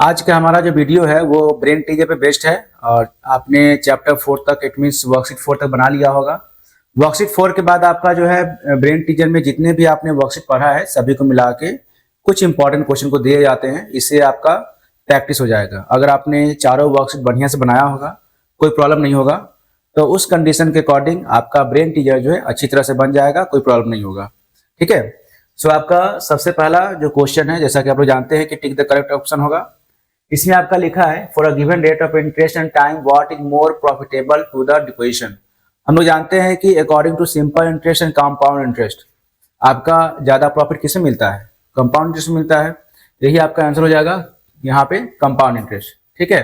आज का हमारा जो वीडियो है वो ब्रेन टीजर पे बेस्ड है और आपने चैप्टर 4 तक इट मीन्स वर्कशीट 4 तक बना लिया होगा। वर्कशीट 4 के बाद आपका जो है ब्रेन टीजर में जितने भी आपने वर्कशीट पढ़ा है सभी को मिला के कुछ इंपॉर्टेंट क्वेश्चन को दिए जाते हैं। इससे आपका प्रैक्टिस हो जाएगा। अगर आपने चारों वर्कशीट बढ़िया से बनाया होगा कोई प्रॉब्लम नहीं होगा, तो उस कंडीशन के अकॉर्डिंग आपका ब्रेन टीजर जो है अच्छी तरह से बन जाएगा, कोई प्रॉब्लम नहीं होगा। ठीक है। सो आपका सबसे पहला जो क्वेश्चन है, जैसा कि आप लोग जानते हैं कि टिक द करेक्ट ऑप्शन होगा। इसमें आपका लिखा है for a given rate of interest and time what is more profitable to the deposition. हम लोग जानते हैं कि according to simple interest and compound interest आपका ज्यादा प्रॉफिट किसमें मिलता है? कंपाउंड इंटरेस्ट मिलता है। यही आपका आंसर हो जाएगा यहाँ पे कंपाउंड इंटरेस्ट। ठीक है।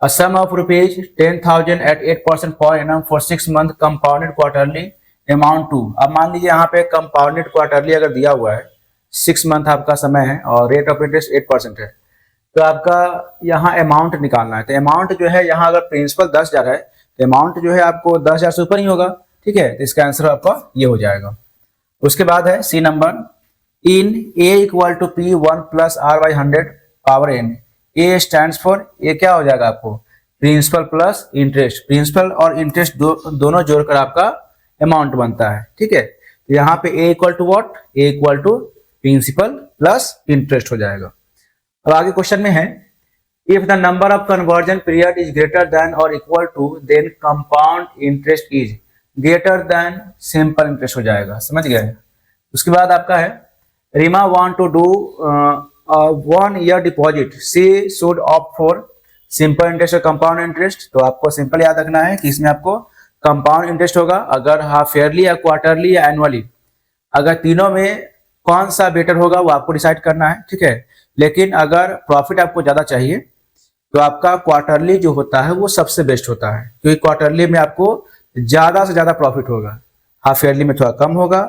A sum of rupees 10,000 at 8% per annum for 6 month compounded quarterly amount to। अब मान लीजिए यहाँ पे कंपाउंडेड क्वार्टरली अगर दिया हुआ है 6 मंथ आपका समय है और रेट ऑफ इंटरेस्ट 8% है, तो आपका यहाँ अमाउंट निकालना है। तो अमाउंट जो है यहाँ अगर प्रिंसिपल 10,000 है तो अमाउंट जो है आपको 10,000 से ऊपर ही होगा। ठीक है। तो इसका आंसर आपका ये हो जाएगा। उसके बाद है C number, in A equal to P 1 plus R by 100 power N. A stands for, ये क्या हो जाएगा आपको? Principal plus interest. प्रिंसिपल और इंटरेस्ट दोनों जोड़कर आपका अमाउंट बनता है। ठीक है। तो यहाँ पे A equal to what? A equal to principal plus interest हो जाएगा। अब आगे क्वेश्चन में है if the number of conversion period is greater than और equal to than compound interest is greater than simple interest हो जाएगा। समझ गए? उसके बाद आपका है Rima want to do 1 year deposit, she should opt for simple interest और कंपाउंड इंटरेस्ट। तो आपको सिंपल याद रखना है कि इसमें आपको कंपाउंड इंटरेस्ट होगा। अगर हाफ ईयरली या क्वार्टरली या एनुअली, अगर तीनों में कौन सा बेटर होगा वो आपको डिसाइड करना है। ठीक है। लेकिन अगर प्रॉफिट आपको ज्यादा चाहिए तो आपका क्वार्टरली जो होता है वो सबसे बेस्ट होता है, क्योंकि क्वार्टरली में आपको ज्यादा से ज्यादा प्रॉफिट होगा। हाफ ईयरली में थोड़ा कम होगा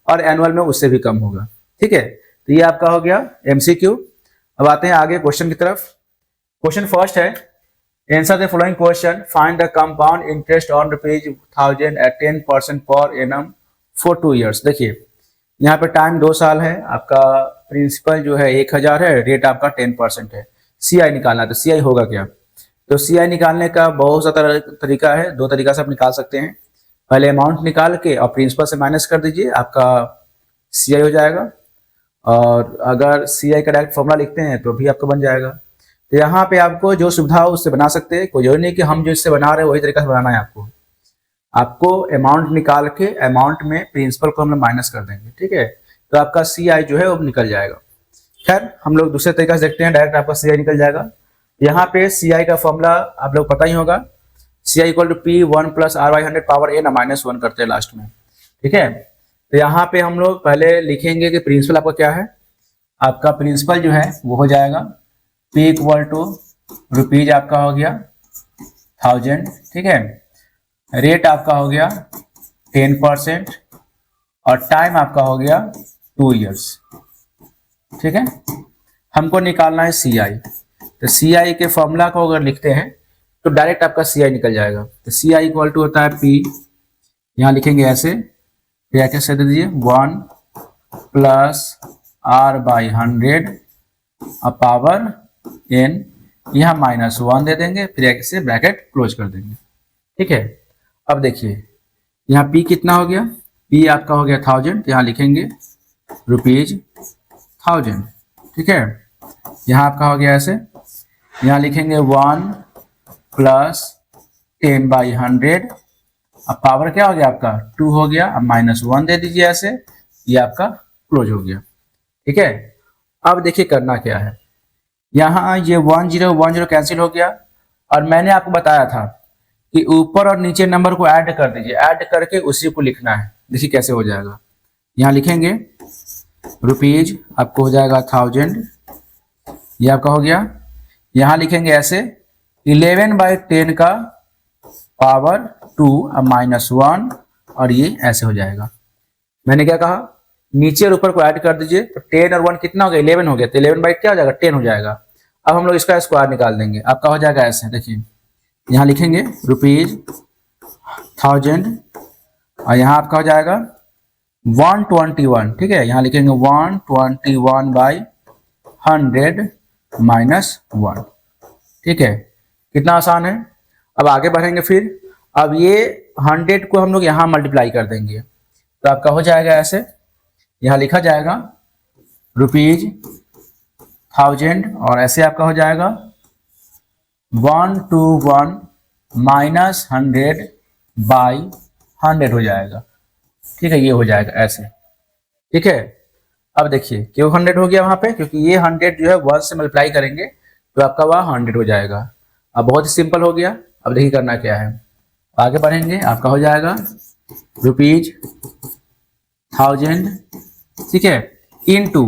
और एनुअल में उससे भी कम होगा। ठीक है। तो ये आपका हो गया एमसीक्यू। अब आते हैं आगे क्वेश्चन की तरफ। क्वेश्चन फर्स्ट है answer the following question, find the compound interest on ₹1000 at 10% per annum for 2 years। देखिए यहाँ पे टाइम 2 साल है, आपका प्रिंसिपल जो है 1000 है, रेट आपका 10% है। सीआई निकालना है। तो सीआई होगा क्या? तो सीआई निकालने का बहुत सा तरीका है, 2 तरीका से आप निकाल सकते हैं। पहले अमाउंट निकाल के और प्रिंसिपल से माइनस कर दीजिए, आपका सीआई हो जाएगा। और अगर सीआई का डायरेक्ट फॉर्मूला लिखते हैं तो भी आपको बन जाएगा। तो यहाँ पे आपको जो सुविधा हो उससे बना सकते हैं, कोई जरूरी नहीं कि हम जो इससे बना रहे हैं वही तरीका से बनाना है। आपको अमाउंट निकाल के अमाउंट में प्रिंसिपल को हम लोग माइनस कर देंगे। ठीक है। तो आपका सीआई जो है वो निकल जाएगा। खैर हम लोग दूसरे तरीका से देखते हैं, डायरेक्ट आपका सीआई निकल जाएगा। यहाँ पे सीआई का फॉर्मूला आप लोग पता ही होगा, CI equal to P 1 plus R by 100 power N -1 करते हैं लास्ट में। ठीक है। तो यहाँ पे हम लोग पहले लिखेंगे कि प्रिंसिपल आपका क्या है। आपका प्रिंसिपल जो है वो हो जाएगा P इक्वल टू रुपीज आपका हो गया 1000। ठीक है। रेट आपका हो गया 10% और टाइम आपका हो गया 2 years। ठीक है। हमको निकालना है सीआई। तो सीआई के फॉर्मूला को अगर लिखते हैं तो डायरेक्ट आपका सीआई निकल जाएगा। तो सीआई इक्वल टू होता है P, यहाँ लिखेंगे ऐसे, कैसे दे दीजिए 1 plus R by 100 power N, यहाँ -1 दे देंगे, फिर ऐसे ब्रैकेट क्लोज कर देंगे। ठीक है। अब देखिए यहाँ P कितना हो गया? P आपका हो गया 1000, यहाँ लिखेंगे ₹1000। ठीक है। यहाँ आपका हो गया ऐसे, यहाँ लिखेंगे 1 प्लस 10 बाई 100, अब पावर क्या हो गया आपका 2 हो गया, अब -1 दे दीजिए ऐसे, ये आपका क्लोज हो गया। ठीक है। अब देखिए करना क्या है, यहाँ ये 1010 कैंसिल हो गया और मैंने आपको बताया था कि ऊपर और नीचे नंबर को ऐड कर दीजिए, ऐड करके उसी को लिखना है। देखिए कैसे हो जाएगा। यहाँ लिखेंगे रुपीज, आपको हो जाएगा 1000, ये आपका हो गया। यहाँ लिखेंगे ऐसे 11/10 का पावर 2 अब -1 और ये ऐसे हो जाएगा। मैंने क्या कहा, नीचे और ऊपर को ऐड कर दीजिए। तो 10 और 1 कितना हो गया? 11 हो गया। तो 11 बाई क्या हो जाएगा? 10 हो जाएगा। अब हम लोग इसका स्क्वायर निकाल देंगे। आपका हो जाएगा ऐसे, देखिए यहाँ लिखेंगे रुपीज 1000 और यहाँ आपका हो जाएगा 121। ठीक है। यहाँ लिखेंगे 121 बाई 100 -1। ठीक है, कितना आसान है। अब आगे बढ़ेंगे फिर। अब ये 100 को हम लोग यहाँ मल्टीप्लाई कर देंगे तो आपका हो जाएगा ऐसे, यहाँ लिखा जाएगा ₹1000 और ऐसे आपका हो जाएगा 121 -100/100 हो जाएगा। ठीक है, ये हो जाएगा ऐसे। ठीक है, अब देखिए क्यों 100 हो गया वहां पे, क्योंकि ये 100 जो है 1 से मल्टीप्लाई करेंगे तो आपका वह 100 हो जाएगा। अब बहुत ही सिंपल हो गया। अब देखिए करना क्या है, आगे बढ़ेंगे। आपका हो जाएगा ₹1000, ठीक है, इंटू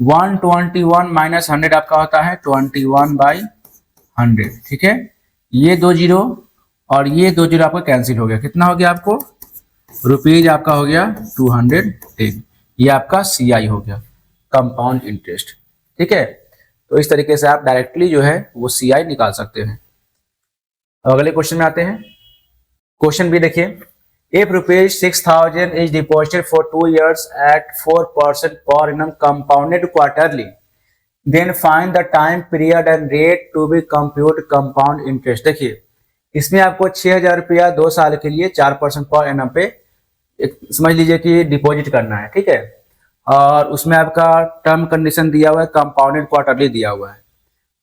121 -100 आपका होता है 21/100। ठीक है, ये 2 जीरो और ये 2 जीरो आपका कैंसिल हो गया। कितना हो गया आपको, रुपीज आपका हो गया 210। ये आपका CI हो गया, कंपाउंड इंटरेस्ट। ठीक है, तो इस तरीके से आप डायरेक्टली जो है वो CI निकाल सकते हैं। अब अगले क्वेश्चन में आते हैं। क्वेश्चन भी देखिए, if ₹6000 is deposited for 2 years at 4% per annum compounded quarterly, then find the time period and rate to be compute compound interest। देखिए इसमें आपको 6000 रुपया 2 साल के लिए 4% पर एनम पे समझ लीजिए कि डिपॉजिट करना है। ठीक है, और उसमें आपका टर्म कंडीशन दिया हुआ है, कंपाउंडेड क्वार्टरली दिया हुआ है।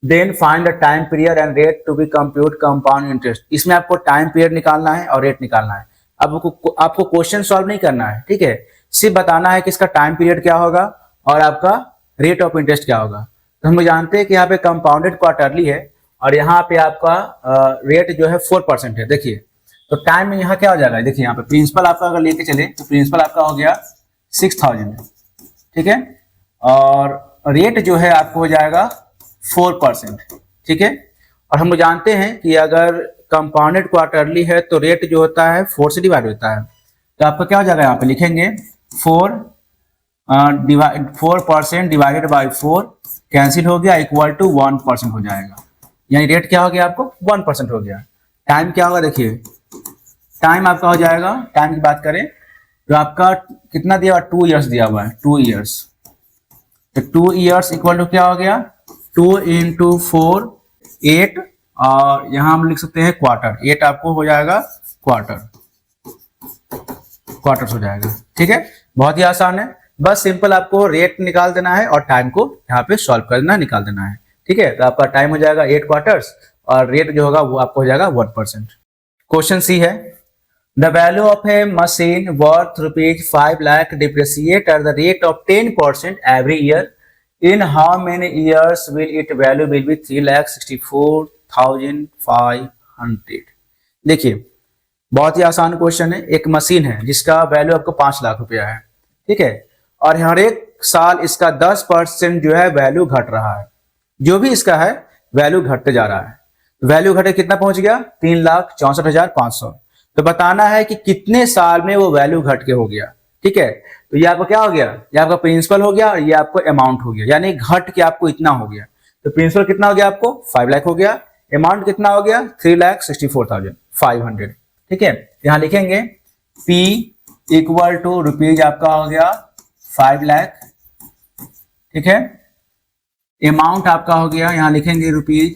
Then find the time period and rate to be compute compound interest. इसमें आपको टाइम पीरियड निकालना है और रेट निकालना है। अब आपको क्वेश्चन सॉल्व नहीं करना है, ठीक है, सिर्फ बताना है कि इसका टाइम पीरियड क्या होगा और आपका रेट ऑफ इंटरेस्ट क्या होगा। तो हम जानते हैं कि यहाँ पे कंपाउंडेड क्वार्टरली है और यहाँ पे आपका रेट जो है 4% है। देखिए तो टाइम में यहाँ क्या हो जाएगा, देखिए यहाँ पे प्रिंसिपल आपका अगर लेके चले तो प्रिंसिपल आपका हो गया 6000, ठीक है, और रेट जो है आपको हो जाएगा 4%। ठीक है, और हम जानते हैं कि अगर कंपाउंडेड क्वार्टरली है तो रेट जो होता है 4 से डिवाइड होता है। तो आपका क्या हो जाएगा, यहाँ पे लिखेंगे 4% डिवाइडेड बाई 4 कैंसिल हो गया, इक्वल टू 1% हो जाएगा। यानी रेट क्या हो गया आपको 1% हो गया। टाइम क्या होगा, देखिए टाइम आपका हो जाएगा, टाइम की बात करें तो आपका कितना दिया हुआ, 2 ईयर्स दिया हुआ है, 2 ईयर्स। तो 2 ईयर्स इक्वल टू क्या हो गया, 2 × 4 8, और यहां हम लिख सकते हैं क्वार्टर। 8 आपको हो जाएगा क्वार्टर्स हो जाएगा। ठीक है, बहुत ही आसान है, बस सिंपल आपको रेट निकाल देना है और टाइम को यहाँ पे सॉल्व करना निकाल देना है। ठीक है, तो आपका टाइम हो जाएगा 8 क्वार्टर्स और रेट जो होगा वो आपको हो जाएगा 1%। क्वेश्चन सी है, the value of A machine worth ₹5 lakh depreciate at the rate of 10% every year, in how many years will it value will be 3,64,500। देखिए बहुत ही आसान क्वेश्चन है। एक मशीन है जिसका वैल्यू आपको 5 लाख रुपया है, ठीक है, और हर एक साल इसका 10% जो है वैल्यू घट रहा है। जो भी इसका है वैल्यू घटते जा रहा है। वैल्यू घटे कितना पहुंच गया, 3,64,500। तो बताना है कि कितने साल में वो वैल्यू घट के हो गया। ठीक है, तो ये आपका क्या हो गया, ये आपका प्रिंसिपल हो गया और ये आपको अमाउंट हो गया, यानी घट के आपको इतना हो गया। तो प्रिंसिपल कितना हो गया आपको 5 लाख हो गया, अमाउंट कितना हो गया 3,64,500। ठीक है, यहां लिखेंगे P इक्वल टू रुपीज आपका हो गया 5 लाख। ठीक है, अमाउंट आपका हो गया, यहां लिखेंगे रुपीज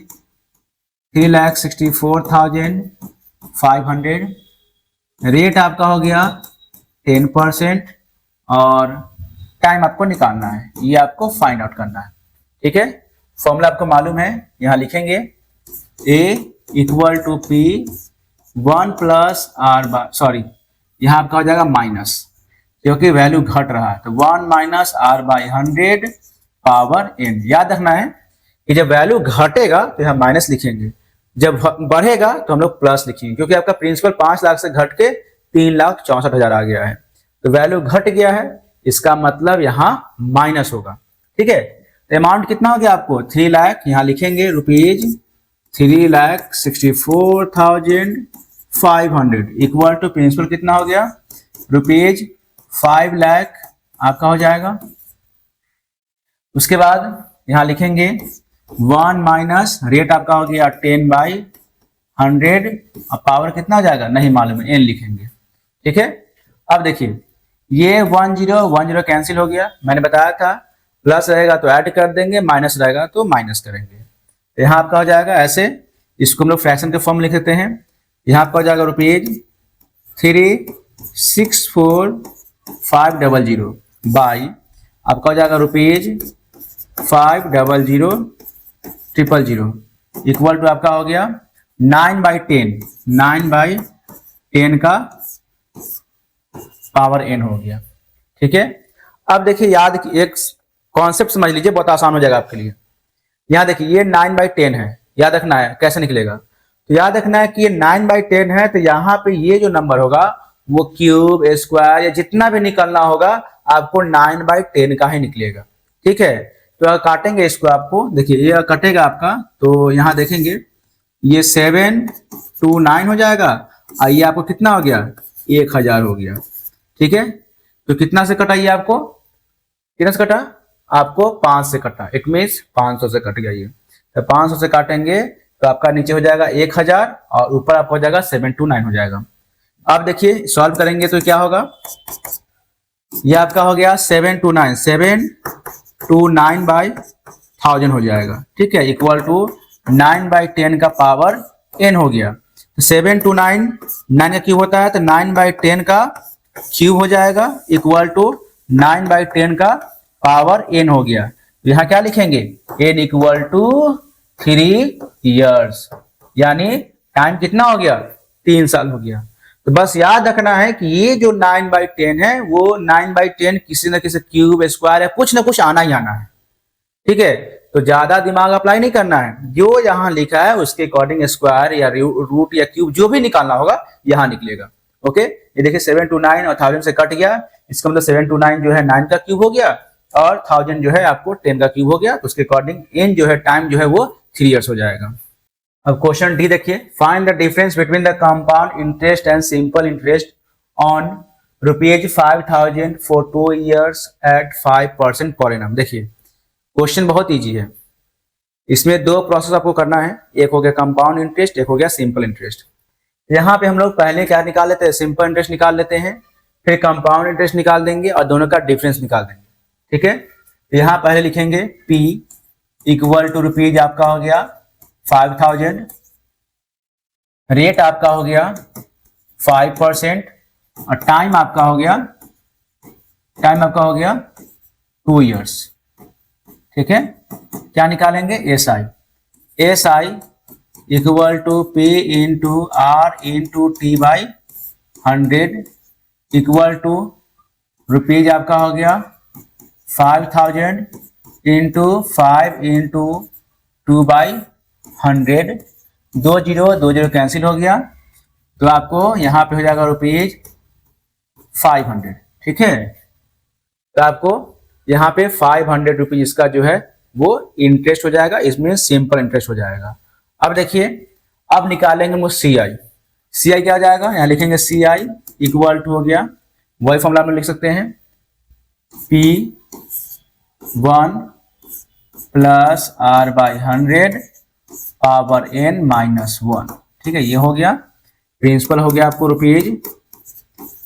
3,64,500। रेट आपका हो गया 10% और टाइम आपको निकालना है, ये आपको फाइंड आउट करना है। ठीक है, फॉर्मूला आपको मालूम है, यहां लिखेंगे A equal to P 1 plus R by, sorry यहां आपका हो जाएगा माइनस, क्योंकि वैल्यू घट रहा है, तो 1 minus R by 100 power n। याद रखना है कि जब वैल्यू घटेगा तो यहां माइनस लिखेंगे, जब बढ़ेगा तो हम लोग प्लस लिखेंगे, क्योंकि आपका प्रिंसिपल 5 लाख से घट के 3,64,000 आ गया है। तो वैल्यू घट गया है, इसका मतलब यहाँ माइनस होगा। ठीक है, तो अमाउंट कितना हो गया आपको 3 लाख, यहाँ लिखेंगे रुपीज 3,64,500 इक्वल टू प्रिंसिपल कितना हो गया रुपीज 5 लाख आपका हो जाएगा। उसके बाद यहाँ लिखेंगे 1 माइनस रेट आपका हो गया 10/100, अब पावर कितना हो जाएगा नहीं मालूम है, n लिखेंगे। ठीक है, अब देखिए ये 10 10 कैंसिल हो गया, मैंने बताया था प्लस रहेगा तो ऐड कर देंगे, माइनस रहेगा तो माइनस करेंगे। तो यहाँ आपका हो जाएगा ऐसे, इसको हम लोग फ्रैक्शन के फॉर्म लिख देते हैं। यहाँ आपका हो जाएगा ₹3,64500 बाई आपका हो जाएगा ₹5,00,000 इक्वल टू आपका हो गया 9/10, 9/10 का पावर n हो गया। ठीक है, अब देखिए याद एक कॉन्सेप्ट समझ लीजिए, बहुत आसान हो जाएगा आपके लिए। यहाँ देखिए ये 9/10 है, याद रखना है कैसे निकलेगा। तो याद रखना है कि ये 9/10 है, तो यहाँ पे ये जो नंबर होगा वो क्यूब, स्क्वायर या जितना भी निकलना होगा आपको 9/10 का ही निकलेगा। ठीक है, तो अगर काटेंगे इसको, आपको देखिए ये कटेगा आपका, तो यहाँ देखेंगे ये 729 हो जाएगा, और ये आपको कितना हो गया 1000 हो गया। ठीक है, तो कितना से कटा ये आपको, कितना से कटा आपको 5 से कटा, इट मीन्स 500 से कट गया ये। तो 500 से काटेंगे तो आपका नीचे हो जाएगा 1000 और ऊपर आपको हो जाएगा 729 हो जाएगा। अब देखिए सॉल्व करेंगे तो क्या होगा, ये आपका हो गया 729/1000 हो जाएगा। ठीक है, इक्वल टू 9/10 का पावर n हो गया। तो 729 9 का क्यूब होता है, तो 9/10 का क्यूब हो जाएगा इक्वल टू 9/10 का पावर n हो गया। तो यहाँ क्या लिखेंगे, n इक्वल टू 3 years, यानी टाइम कितना हो गया 3 साल हो गया। तो बस याद रखना है कि ये जो 9/10 है वो 9/10 किसी न किसी क्यूब, स्क्वायर या कुछ ना कुछ आना ही आना है। ठीक है, तो ज्यादा दिमाग अप्लाई नहीं करना है, जो यहाँ लिखा है उसके अकॉर्डिंग स्क्वायर या रूट या क्यूब जो भी निकालना होगा यहाँ निकलेगा। ओके, ये देखिए 729 और 1000 से कट गया, इसका मतलब 729 जो है 9 का क्यूब हो गया और 1000 जो है आपको 10 का क्यूब हो गया। तो उसके अकॉर्डिंग n जो है टाइम जो है वो 3 years हो जाएगा। अब क्वेश्चन डी देखिए, find the difference between the compound interest and simple interest on ₹5,000 for 2 years at 5% per annum. देखिए क्वेश्चन बहुत इजी है, इसमें 2 प्रोसेस आपको करना है, एक हो गया कंपाउंड इंटरेस्ट, एक हो गया सिंपल इंटरेस्ट। यहाँ पे हम लोग पहले क्या निकाल लेते हैं, सिंपल इंटरेस्ट निकाल लेते हैं, फिर कंपाउंड इंटरेस्ट निकाल देंगे और दोनों का डिफरेंस निकाल देंगे। ठीक है, यहाँ पहले लिखेंगे P इक्वल टू रुपीज आपका हो गया 5000, रेट आपका हो गया 5% और टाइम आपका हो गया 2 years। ठीक है, क्या निकालेंगे SI equal to P into R into T/100 equal to rupees आपका हो गया 5000 इंटू 5 इंटू 2/100, 2 0 कैंसिल हो गया, तो आपको यहाँ पे हो जाएगा ₹500। ठीक है, तो आपको यहाँ पे 500 रुपीज इसका जो है वो इंटरेस्ट हो जाएगा, इसमें सिंपल इंटरेस्ट हो जाएगा। अब देखिए, अब निकालेंगे वो CI क्या हो जाएगा, यहाँ लिखेंगे CI इक्वल टू हो गया, वही फॉर्मूला में लिख सकते हैं P1 plus R/100 power n minus 1। ठीक है, ये हो गया, प्रिंसिपल हो गया आपको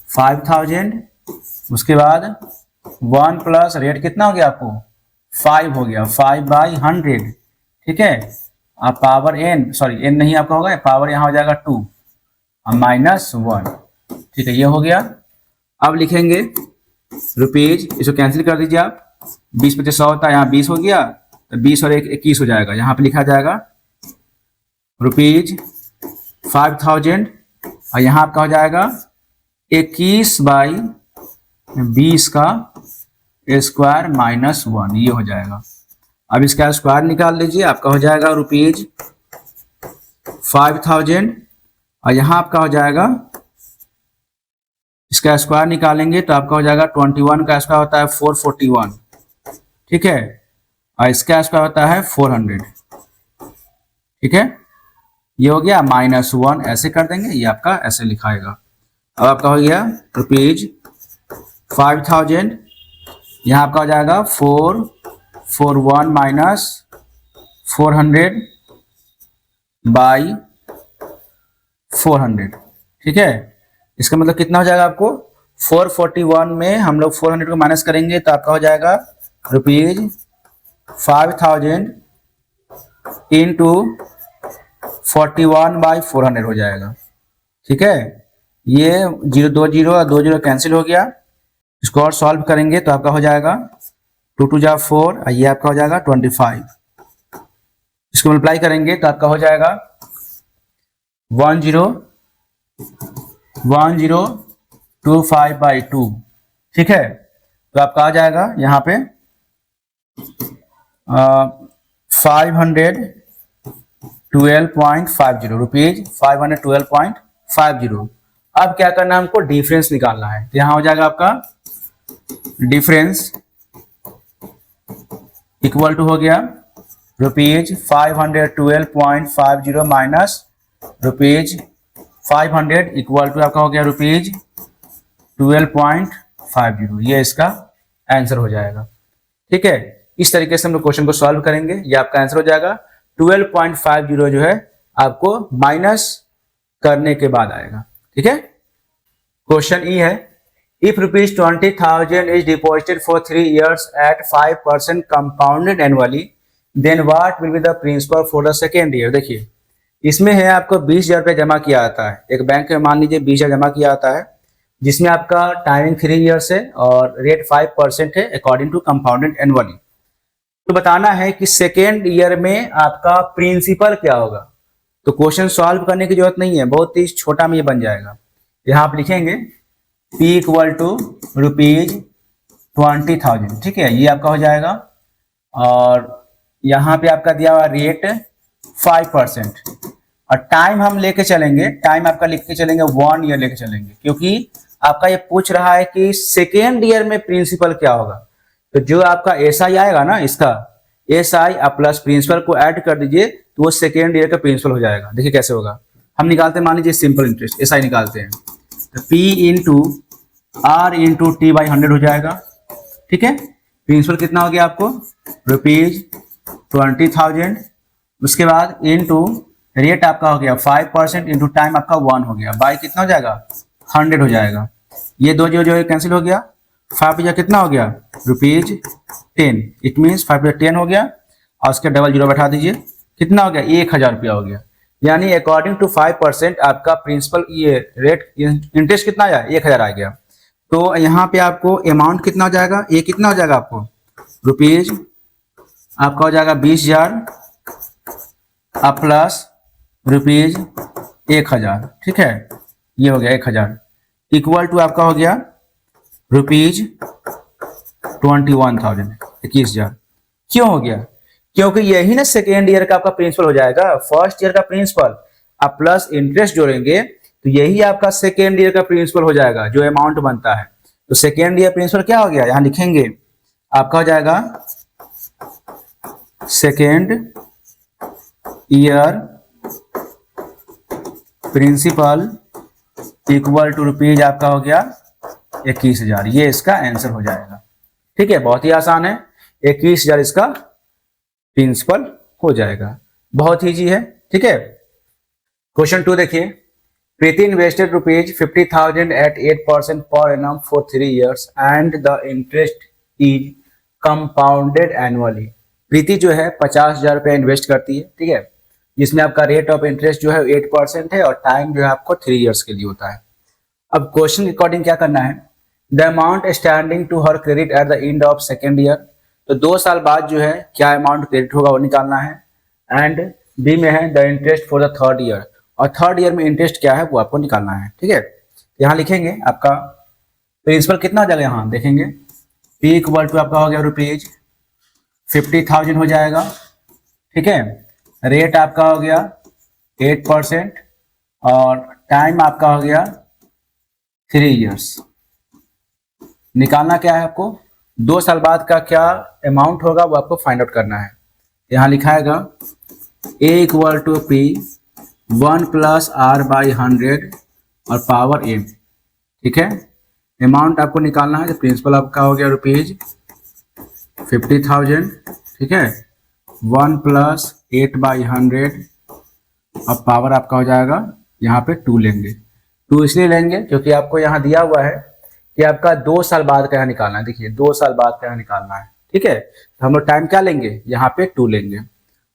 ₹5000, उसके बाद 1 प्लस रेट कितना हो गया आपको 5 हो गया, 5/100। ठीक है, आप पावर n, सॉरी n नहीं आपका होगा, पावर यहाँ हो जाएगा 2 और माइनस 1। ठीक है, ये हो गया। अब लिखेंगे रुपीज, इसको कैंसिल कर दीजिए आप, 20 × 100 होता है, यहाँ 20 हो गया, तो 20 और 1 21 हो जाएगा। यहाँ पे लिखा जाएगा ₹5000 और यहाँ आपका हो जाएगा 21/20 का स्क्वायर माइनस 1, ये हो जाएगा। अब इसका स्क्वायर निकाल लीजिए, आपका हो जाएगा ₹5000 और यहाँ आपका हो जाएगा, इसका स्क्वायर निकालेंगे तो आपका हो जाएगा 21 का स्क्वायर होता है 441। ठीक है, और इसका स्क्वायर होता है 400। ठीक है, ये हो गया -1, ऐसे कर देंगे, ये आपका ऐसे लिखाएगा। अब आपका हो गया ₹5000, यहाँ आपका हो जाएगा 441 माइनस 400 बाई 400। ठीक है, इसका मतलब कितना हो जाएगा आपको 441 में हम लोग 400 को माइनस करेंगे तो आपका हो जाएगा रुपीज 5000 इंटू 41/400 हो जाएगा। ठीक है, ये 0 2 0 और 2 0 कैंसिल हो गया। इसको और सॉल्व करेंगे तो आपका हो जाएगा 2 2 जा 4 और ये आपका हो जाएगा 25। इसको मल्टीप्लाई करेंगे तो आपका हो जाएगा 1025/2। ठीक है, तो आपका आ जाएगा यहाँ पे 512.50 रुपीज 512.50। अब क्या करना है, हमको डिफरेंस निकालना है। तो यहाँ हो जाएगा आपका डिफरेंस इक्वल टू हो गया rupees 512.50 minus rupees 500 equal to आपका हो गया रुपीज 12.50। ये इसका आंसर हो जाएगा। ठीक है, इस तरीके से हम लोग क्वेश्चन को सॉल्व करेंगे। ये आपका आंसर हो जाएगा 12.50 जो है आपको माइनस करने के बाद आएगा। ठीक है, क्वेश्चन ई है if rupees 20,000 is deposited for 3 years at 5% compounded annually then what will be the principal for the second year. देखिए, इसमें है आपको 20,000 रुपये जमा किया आता है एक बैंक में, मान लीजिए 20,000 जमा किया आता है, जिसमें आपका टाइमिंग 3 years है और रेट 5% है अकॉर्डिंग टू कंपाउंडेड एनुअली। तो बताना है कि सेकेंड ईयर में आपका प्रिंसिपल क्या होगा। तो क्वेश्चन सॉल्व करने की जरूरत नहीं है, बहुत ही छोटा में ये बन जाएगा। यहाँ आप लिखेंगे P इक्वल टू रुपीज 20,000। ठीक है, ये आपका हो जाएगा और यहाँ पे आपका दिया हुआ रेट 5% और टाइम हम लेके चलेंगे, टाइम आपका लिख के चलेंगे 1 year लेके चलेंगे, क्योंकि आपका ये पूछ रहा है कि सेकेंड ईयर में प्रिंसिपल क्या होगा। तो जो आपका SI आएगा ना, इसका SI आप प्लस प्रिंसिपल को ऐड कर दीजिए तो वो सेकेंड ईयर का प्रिंसिपल हो जाएगा। देखिए कैसे होगा, हम निकालते हैं, मान लीजिए सिंपल इंटरेस्ट SI निकालते हैं तो P into R into T by 100 हो जाएगा। ठीक है, प्रिंसिपल कितना हो गया आपको रुपीज 20,000, उसके बाद इंटू रेट आपका हो गया 5% इंटू टाइम आपका 1 हो गया, बाई कितना हो जाएगा 100 हो जाएगा। ये 2 जो कैंसिल हो गया, 5 कितना हो गया रुपीज 10, इट मीन्स 5 10 हो गया और उसके डबल जीरो बैठा दीजिए, कितना हो गया 1,000 रुपया हो गया। यानी अकॉर्डिंग टू 5% आपका प्रिंसिपल ये रेट इंटरेस्ट कितना आया 1,000 आ गया। तो यहाँ पे आपको अमाउंट कितना हो जाएगा, ये कितना हो जाएगा आपको रुपीज आपका हो जाएगा 20,000 अब प्लस रुपीज 1,000। ठीक है, ये हो गया 1,000 इक्वल टू आपका हो गया रुपीज 21,000 21,000। क्यों हो गया, क्योंकि यही ना सेकेंड ईयर का आपका प्रिंसिपल हो जाएगा। फर्स्ट ईयर का प्रिंसिपल आप प्लस इंटरेस्ट जोड़ेंगे तो यही आपका सेकेंड ईयर का प्रिंसिपल हो जाएगा जो अमाउंट बनता है। तो सेकेंड ईयर प्रिंसिपल क्या हो गया, यहां लिखेंगे आपका हो जाएगा second year principal equal to rupees आपका हो गया 21,000। ये इसका आंसर हो जाएगा। ठीक है, बहुत ही आसान है, 21,000 इसका प्रिंसिपल हो जाएगा, बहुत इजी है। ठीक है, क्वेश्चन 2 देखिए प्रीति इन्वेस्टेड रुपीज 50,000 एट 8% पर annum for 3 years and the interest is compounded annually. Preeti जो है 50,000 रुपया इन्वेस्ट करती है, ठीक है, जिसमें आपका रेट ऑफ इंटरेस्ट जो है 8% है और टाइम जो है आपको 3 years के लिए होता है। अब क्वेश्चन के अकॉर्डिंग क्या करना है, the amount standing to her credit at the end of second year. तो 2 साल बाद जो है क्या अमाउंट क्रेडिट होगा वो निकालना है। एंड बी में है the interest for the third year, और थर्ड ईयर में इंटरेस्ट क्या है वो आपको निकालना है। ठीक है, यहाँ लिखेंगे आपका प्रिंसिपल कितना हो जाएगा, यहाँ देखेंगे P इक्वल टू आपका हो गया रुपीज 50,000 हो जाएगा। ठीक है, रेट आपका हो गया 8% और टाइम आपका हो गया 3 years। निकालना क्या है आपको, 2 साल बाद का क्या अमाउंट होगा वो आपको फाइंड आउट करना है। यहाँ लिखाएगा A equal to P 1 plus R by 100 और पावर M। ठीक है, अमाउंट आपको निकालना है, तो प्रिंसिपल आपका हो गया रुपीज 50,000। ठीक है, 1 प्लस 8 बाई 100 और पावर आपका हो जाएगा यहाँ पे 2 लेंगे। 2 इसलिए लेंगे क्योंकि आपको यहाँ दिया हुआ है कि आपका 2 साल बाद का यहाँ निकालना है। देखिए 2 साल बाद का यहाँ निकालना है, ठीक है। तो हम लोग टाइम क्या लेंगे, यहाँ पे 2 लेंगे।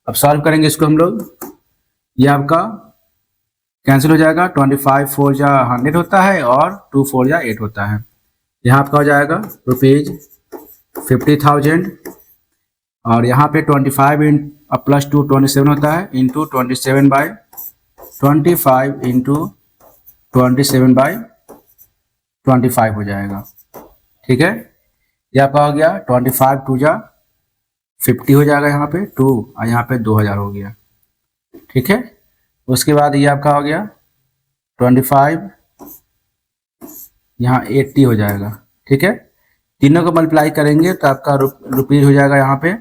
अब सॉल्व करेंगे इसको हम लोग, ये आपका कैंसिल हो जाएगा, 25 4 जा 100 होता है और 2 4 जा 8 होता है। यहाँ आपका हो जाएगा ₹50,000 और यहाँ पे 25 इन प्लस 2 27 होता है इंटू 27/25 इंटू 27/25 हो जाएगा। ठीक है, ये आपका हो गया 25 2 जा 50 हो जाएगा, यहाँ पे 2 और यहाँ पे 2000 हो गया। ठीक है, उसके बाद ये आपका हो गया 25, यहाँ 80 हो जाएगा। ठीक है, तीनों को मल्टीप्लाई करेंगे तो आपका रुपीज हो जाएगा यहाँ पे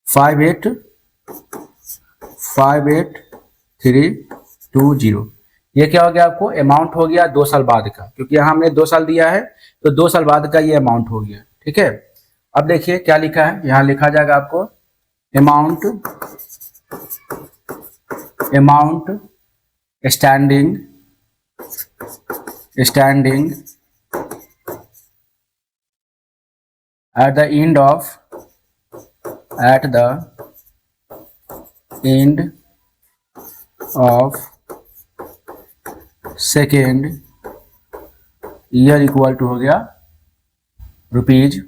58320। ये क्या हो गया, आपको अमाउंट हो गया 2 साल बाद का, क्योंकि यहाँ हमने 2 साल दिया है तो 2 साल बाद का ये अमाउंट हो गया। ठीक है, अब देखिए क्या लिखा है, यहाँ लिखा जाएगा आपको amount standing at the end of second year equal to हो गया रुपीज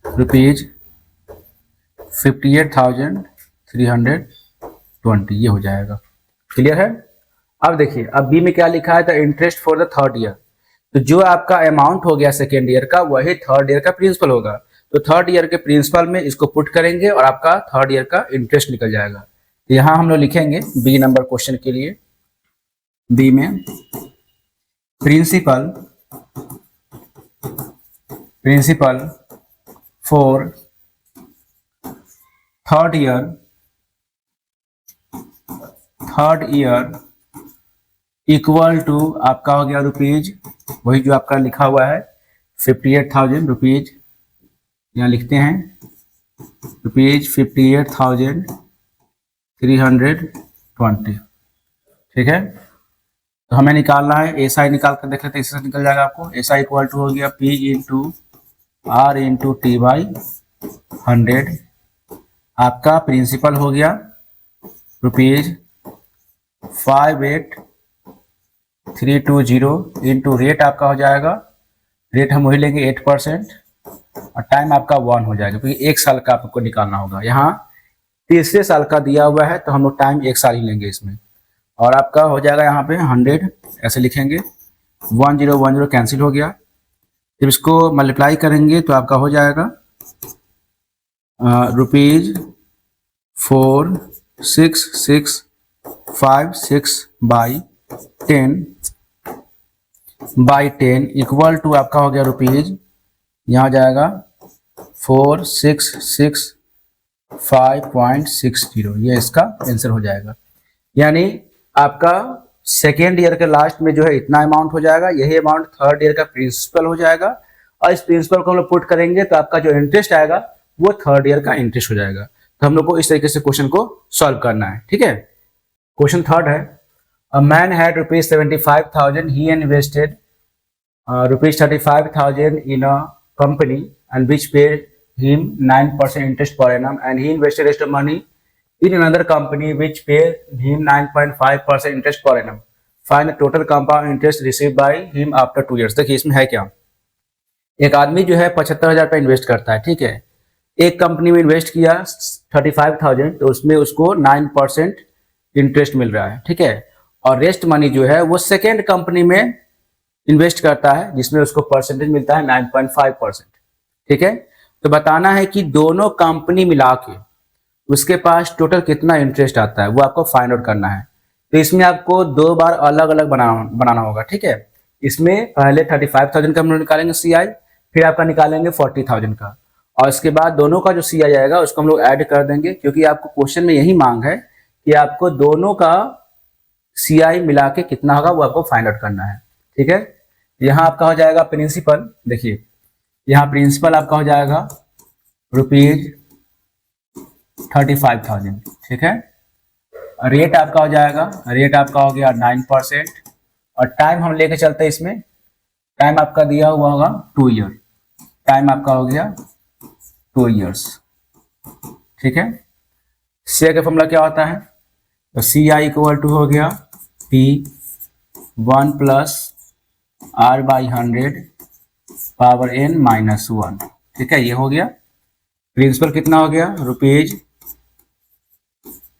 58,320, ये हो जाएगा। क्लियर है। अब देखिए, अब बी में क्या लिखा है, the interest for the 3rd year. तो जो आपका अमाउंट हो गया 2nd ईयर का, वही 3rd ईयर का प्रिंसिपल होगा। तो 3rd ईयर के प्रिंसिपल में इसको पुट करेंगे और आपका 3rd ईयर का इंटरेस्ट निकल जाएगा। तो यहाँ हम लोग लिखेंगे बी नंबर क्वेश्चन के लिए, बी में principal for 3rd year equal to आपका हो गया रुपीज, वही जो आपका लिखा हुआ है 58,000 रुपीज, यहाँ लिखते हैं रुपीज 58,320। ठीक है, तो हमें निकालना है एस आई, निकाल कर देख लेते हैं, इससे निकल जाएगा आपको। एस आई इक्वल टू हो गया P into R into T by 100। आपका प्रिंसिपल हो गया रुपीज 58,320 इंटू रेट आपका हो जाएगा, रेट हम वही लेंगे 8% और टाइम आपका 1 हो जाएगा, क्योंकि 1 साल का आपको निकालना होगा। यहाँ तीसरे साल का दिया हुआ है तो हम लोग टाइम 1 साल ही लेंगे इसमें। और आपका हो जाएगा यहाँ पे 100 ऐसे लिखेंगे, 1010 कैंसिल हो गया। जब इसको मल्टीप्लाई करेंगे तो आपका हो जाएगा रुपीज 4665/10 इक्वल टू आपका हो गया रुपीज, यहाँ जाएगा 466.560, ये इसका आंसर हो जाएगा। यानी आपका 2nd ईयर के लास्ट में जो है इतना अमाउंट हो जाएगा, यही अमाउंट 3rd ईयर का प्रिंसिपल हो जाएगा और इस प्रिंसिपल को हम लोग पुट करेंगे तो आपका जो इंटरेस्ट आएगा वो 3rd ईयर का इंटरेस्ट हो जाएगा। तो हम लोग को इस तरीके से क्वेश्चन को सॉल्व करना है। ठीक है, क्वेश्चन 3rd है, a man had rupees 75,000, he invested rupees 35,000 in a company and which paid him 9% interest per annum, and he invested rest of money in another company which paid him 9.5% interest per annum. Find the total compound interest received by him after 2 years. देखिए इसमें है क्या, एक आदमी जो है 75,000 रुपये invest करता है। ठीक है, एक कंपनी में इन्वेस्ट किया 35,000, तो उसमें उसको 9% इंटरेस्ट मिल रहा है। ठीक है, और रेस्ट मनी जो है वो सेकेंड कंपनी में इन्वेस्ट करता है जिसमें उसको परसेंटेज मिलता है 9.5%। ठीक है, तो बताना है कि दोनों कंपनी मिला के उसके पास टोटल कितना इंटरेस्ट आता है, वो आपको फाइंड आउट करना है। तो इसमें आपको 2 बार अलग अलग बनाना होगा। ठीक है, इसमें पहले 35,000 का हम लोग निकालेंगे CI, फिर आपका निकालेंगे 40,000 का, और इसके बाद दोनों का जो CI आएगा उसको हम लोग ऐड कर देंगे, क्योंकि आपको क्वेश्चन में यही मांग है कि आपको दोनों का CI मिला के कितना होगा वो आपको फाइंड आउट करना है। ठीक है, यहाँ आपका हो जाएगा प्रिंसिपल, देखिए यहाँ प्रिंसिपल आपका हो जाएगा रुपीज 35,000। ठीक है, रेट आपका हो जाएगा, रेट आपका हो गया 9%, और टाइम हम लेके चलते हैं इसमें, टाइम आपका दिया हुआ होगा 2 ईयर, टाइम आपका हो गया 2 ईयर्स। ठीक है, सी का फॉर्मूला क्या होता है? तो सी आई इक्वल टू हो गया P 1 plus R by 100 power n minus 1। ठीक है, ये हो गया। प्रिंसिपल कितना हो गया?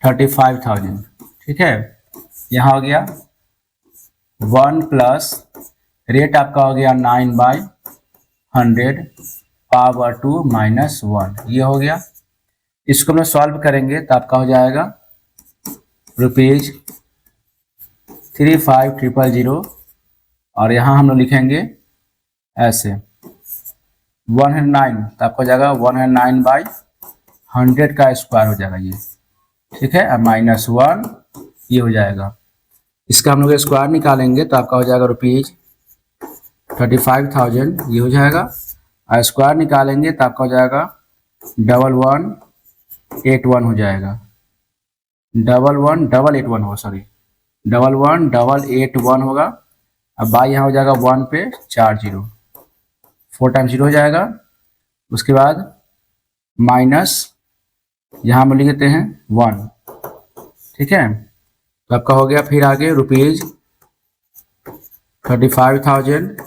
₹35,000। ठीक है, यहाँ हो गया 1 प्लस रेट आपका हो गया 9/100 पावर 2 माइनस 1, ये हो गया। इसको हम सॉल्व करेंगे तो आपका हो जाएगा ₹35,000 और यहाँ हम लोग लिखेंगे ऐसे 109, तो आपको हो जाएगा 109/100 का स्क्वायर हो जाएगा ये। ठीक है, अब माइनस 1 ये हो जाएगा। इसका हम लोग स्क्वायर निकालेंगे तो आपका हो जाएगा ₹35,000 ये हो जाएगा। और स्क्वायर निकालेंगे तो आपका हो जाएगा 1181 हो जाएगा। 1181 हो, सॉरी 1181 होगा। अब बाई यहाँ हो जाएगा 1 पे 4 जीरो, 4 टाइम 0 हो जाएगा। उसके बाद माइनस यहाँ हम लिख देते हैं 1। ठीक है, तो आपका हो गया फिर आगे ₹35,000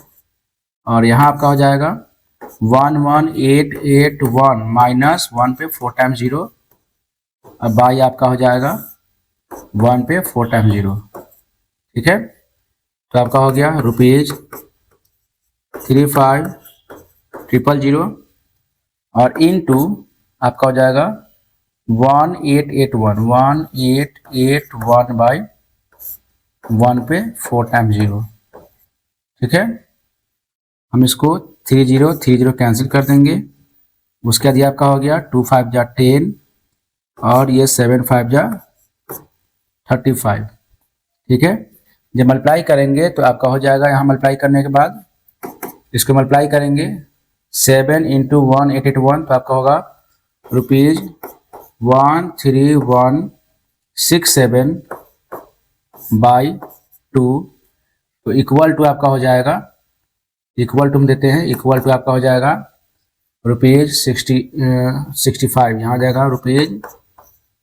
और यहाँ आपका हो जाएगा 11881 माइनस 1 पे 4 टाइम 0। अब बाई आपका हो जाएगा 1 पे 4 टाइम 0। ठीक है, तो आपका हो गया ₹35,000 और इनटू आपका हो जाएगा 1881 बाई 1 पे 4 टाइम 0। ठीक है, हम इसको 30 कैंसिल कर देंगे। उसके बाद ये आपका हो गया 2 5 जा 10 और ये 7 5 जा 35। ठीक है, जब मल्टीप्लाई करेंगे तो आपका हो जाएगा, यहाँ मल्टीप्लाई करने के बाद इसको मल्टीप्लाई करेंगे 7 इंटू 1881 तो आपका होगा ₹13,167 बाई 2। तो इक्वल टू आपका हो जाएगा, इक्वल टू हम देते हैं, इक्वल टू आपका हो जाएगा ₹65। यहाँ हो जाएगा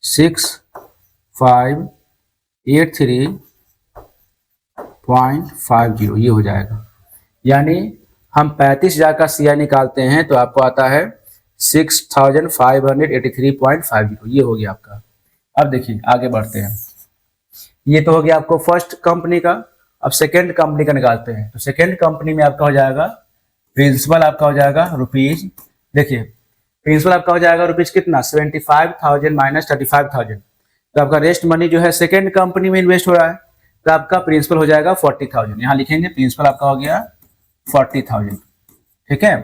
₹6583.50 ये हो जाएगा। यानी हम 35,000 का CI निकालते हैं तो आपको आता है 6583.50, ये हो गया आपका। अब देखिए आगे बढ़ते हैं। ये तो हो गया आपको फर्स्ट कंपनी का। अब सेकेंड कंपनी का निकालते हैं। तो सेकेंड कंपनी में आपका हो जाएगा प्रिंसिपल आपका हो जाएगा रुपीज, देखिए प्रिंसिपल आपका हो जाएगा रुपीज कितना 75,000 माइनस 35,000। तो आपका रेस्ट मनी जो है सेकेंड कंपनी में इन्वेस्ट हो रहा है, तो आपका प्रिंसिपल हो जाएगा 40,000। यहाँ लिखेंगे प्रिंसिपल आपका हो गया 40,000। ठीक है,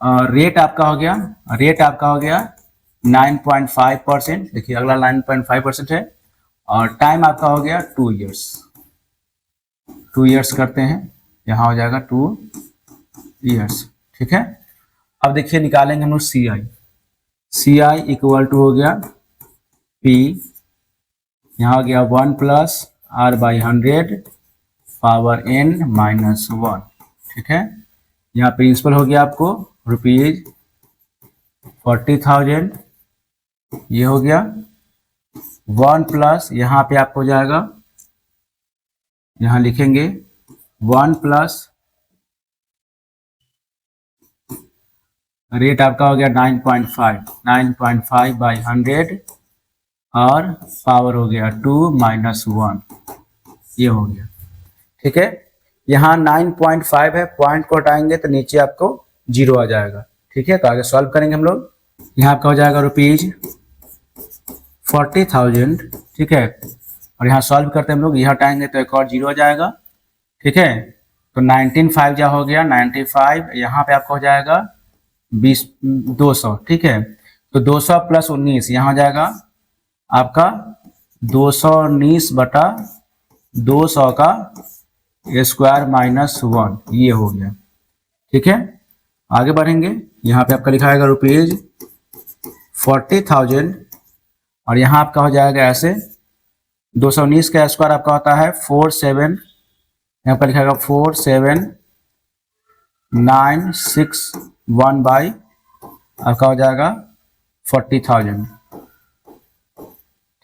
रेट आपका हो गया, रेट आपका हो गया 9.5%। देखिए अगला 9.5% है और टाइम आपका हो गया 2 ईयर्स। 2 ईयर्स करते हैं, यहाँ हो जाएगा 2 ईयर्स। ठीक है, अब देखिए निकालेंगे हम लोग CI इक्वल टू हो गया P, यहाँ हो गया 1 plus R by 100 power n minus 1। ठीक है, यहाँ प्रिंसिपल हो गया आपको ₹40,000 ये हो गया। 1 प्लस यहाँ पे आपको हो जाएगा, यहाँ लिखेंगे 1 प्लस रेट आपका हो गया 9.5 बाई 100 और पावर हो गया 2 माइनस 1, ये हो गया। ठीक है, यहाँ 9.5 है, पॉइंट को हटाएंगे तो नीचे आपको 0 आ जाएगा। ठीक है, तो आगे सॉल्व करेंगे हम लोग। यहाँ आपका हो जाएगा ₹40,000। ठीक है, और यहाँ सॉल्व करते हैं हम लोग, यहाँ हटाएंगे तो एक और 0 आ जाएगा। ठीक है, तो 19.5 जा हो गया 95, यहाँ पे आपका हो जाएगा 200। ठीक है, तो 200 प्लस 19 यहाँ हो जाएगा आपका 219 बटा 200 का स्क्वायर माइनस 1, ये हो गया। ठीक है, आगे बढ़ेंगे। यहाँ पे आपका लिखा आएगा ₹40,000 और यहाँ आपका हो जाएगा ऐसे 219 का स्क्वायर आपका होता है 47, यहाँ पर लिखा 47,961 बाई आपका हो जाएगा 40,000।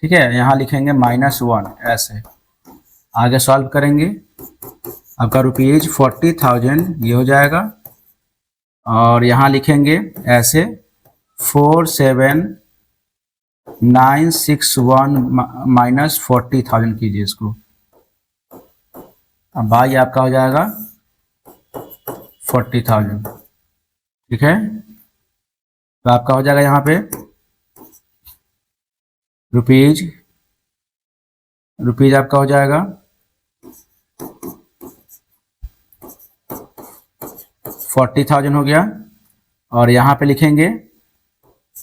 ठीक है, यहाँ लिखेंगे -1 ऐसे, आगे सॉल्व करेंगे, आपका ₹40,000 ये हो जाएगा, और यहाँ लिखेंगे ऐसे 47,961 माइनस 40,000 कीजिए इसको। अब भाई आपका हो जाएगा 40,000। ठीक है, तो आपका हो जाएगा यहाँ पे रुपीज आपका हो जाएगा 40,000 हो गया, और यहाँ पे लिखेंगे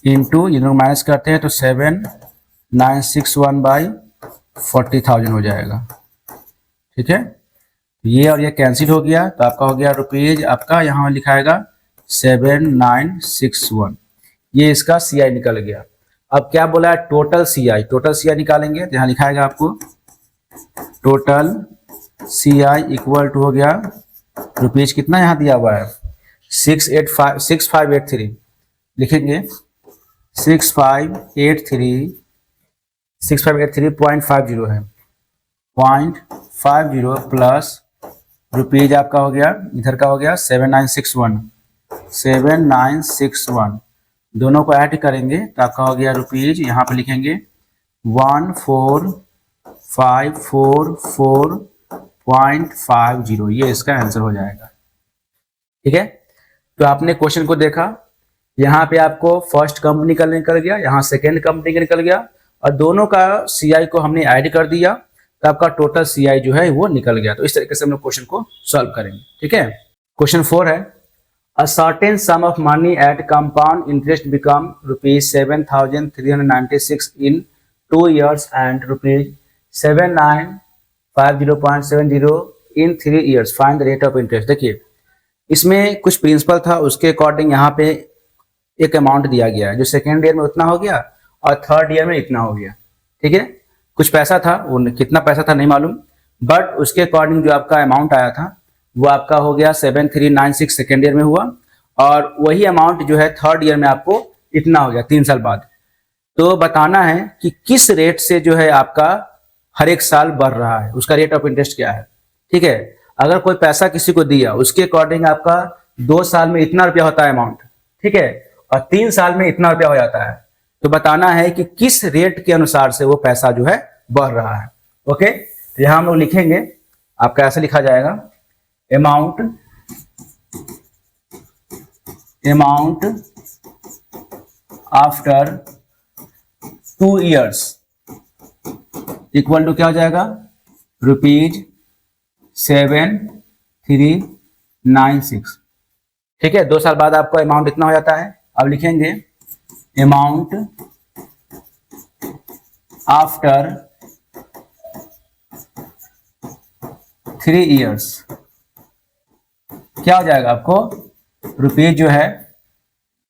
इंटू, ये लोग माइनस करते हैं तो 7,961 बाई 40,000 हो जाएगा। ठीक है, ये और ये कैंसिल हो गया, तो आपका हो गया रुपीज, आपका यहाँ लिखाएगा 7,961। ये इसका CI निकल गया। अब क्या बोला है, टोटल CI निकालेंगे, तो यहाँ लिखाएगा आपको टोटल CI इक्वल टू हो गया रुपीज, कितना यहाँ दिया हुआ है 6583, लिखेंगे 6583.50 है, 0.50 प्लस रुपीज आपका हो गया, इधर का हो गया 7,961, दोनों को ऐड करेंगे तो आपका हो गया रुपीज, यहाँ पे लिखेंगे 14,544.50, ये इसका आंसर हो जाएगा। ठीक है, तो आपने क्वेश्चन को देखा, यहाँ पे आपको फर्स्ट कंपनी का निकल गया, यहाँ सेकेंड कंपनी का निकल गया, और दोनों का CI को हमने ऐड कर दिया, तो आपका टोटल CI जो है वो निकल गया। तो इस तरीके से हम लोग क्वेश्चन को सॉल्व करेंगे। ठीक है, क्वेश्चन 4 है, अ certain some of money at compound interest become ₹7,396 in 2 years and ₹7,950.70 in 3 years, find the rate of interest. देखिए, इसमें कुछ प्रिंसिपल था, उसके अकॉर्डिंग यहाँ पे एक अमाउंट दिया गया है, जो सेकेंड ईयर में उतना हो गया और थर्ड ईयर में इतना हो गया। ठीक है, कुछ पैसा था, वो कितना पैसा था नहीं मालूम, बट उसके अकॉर्डिंग जो आपका अमाउंट आया था वो आपका हो गया 7,396 सेकेंड ईयर में हुआ, और वही अमाउंट जो है थर्ड ईयर में आपको इतना हो गया 3 साल बाद। तो बताना है कि किस रेट से जो है आपका हर एक साल बढ़ रहा है, उसका रेट ऑफ इंटरेस्ट क्या है। ठीक है, अगर कोई पैसा किसी को दिया, उसके अकॉर्डिंग आपका 2 साल में इतना रुपया होता है अमाउंट, ठीक है, और 3 साल में इतना रुपया हो जाता है। तो बताना है कि किस रेट के अनुसार से वो पैसा जो है बढ़ रहा है। ओके, तो यहां हम लोग लिखेंगे, आपका ऐसे लिखा जाएगा amount after 2 years equal to क्या हो जाएगा, ₹7,396। ठीक है, 2 साल बाद आपको अमाउंट इतना हो जाता है। अब लिखेंगे अमाउंट आफ्टर 3 years, क्या हो जाएगा आपको, रुपीज जो है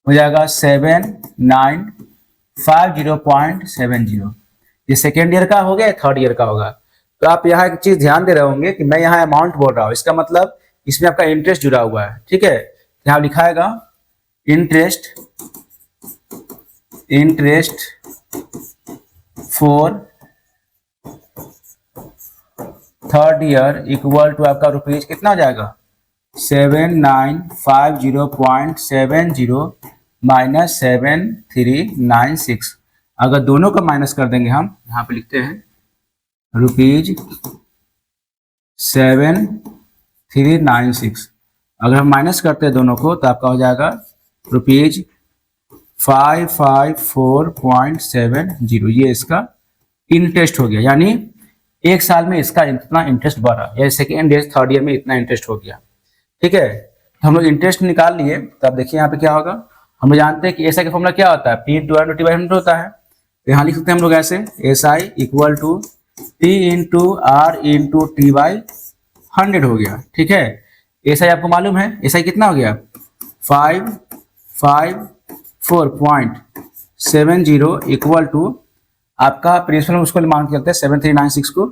हो जाएगा 7,950.70। ये सेकेंड ईयर का हो गया, थर्ड ईयर का होगा। तो आप यहाँ एक चीज ध्यान दे रहे होंगे कि मैं यहाँ अमाउंट बोल रहा हूँ, इसका मतलब इसमें आपका इंटरेस्ट जुड़ा हुआ है। ठीक है, यहाँ लिखाएगा interest for third year equal to आपका रुपीज कितना हो जाएगा, 7,950.70 माइनस 7,396। अगर दोनों का माइनस कर देंगे, हम यहाँ पे लिखते हैं रुपीज 7,396, अगर हम माइनस करते हैं दोनों को तो आपका हो जाएगा रुपीज 554.70। ये इसका इंटरेस्ट हो गया, यानी एक साल में इसका इतना इंटरेस्ट बढ़ा, या सेकेंड ईयर थर्ड ईयर में इतना इंटरेस्ट हो गया। ठीक है, तो हम लोग इंटरेस्ट निकाल लिए। तो अब देखिए यहाँ पे क्या होगा, हम लोग जानते हैं कि एसआई का फॉर्मूला क्या होता है, P/T/100 होता है। तो यहाँ लिख सकते हैं हम लोग ऐसे, एसआई इक्वल टू T/R/T/100 हो गया। ठीक है, एसआई आपको मालूम है, एसआई कितना हो गया 554.70 इक्वल टू आपका प्रिंसिपल उसको मान करते हैं 7,396 को,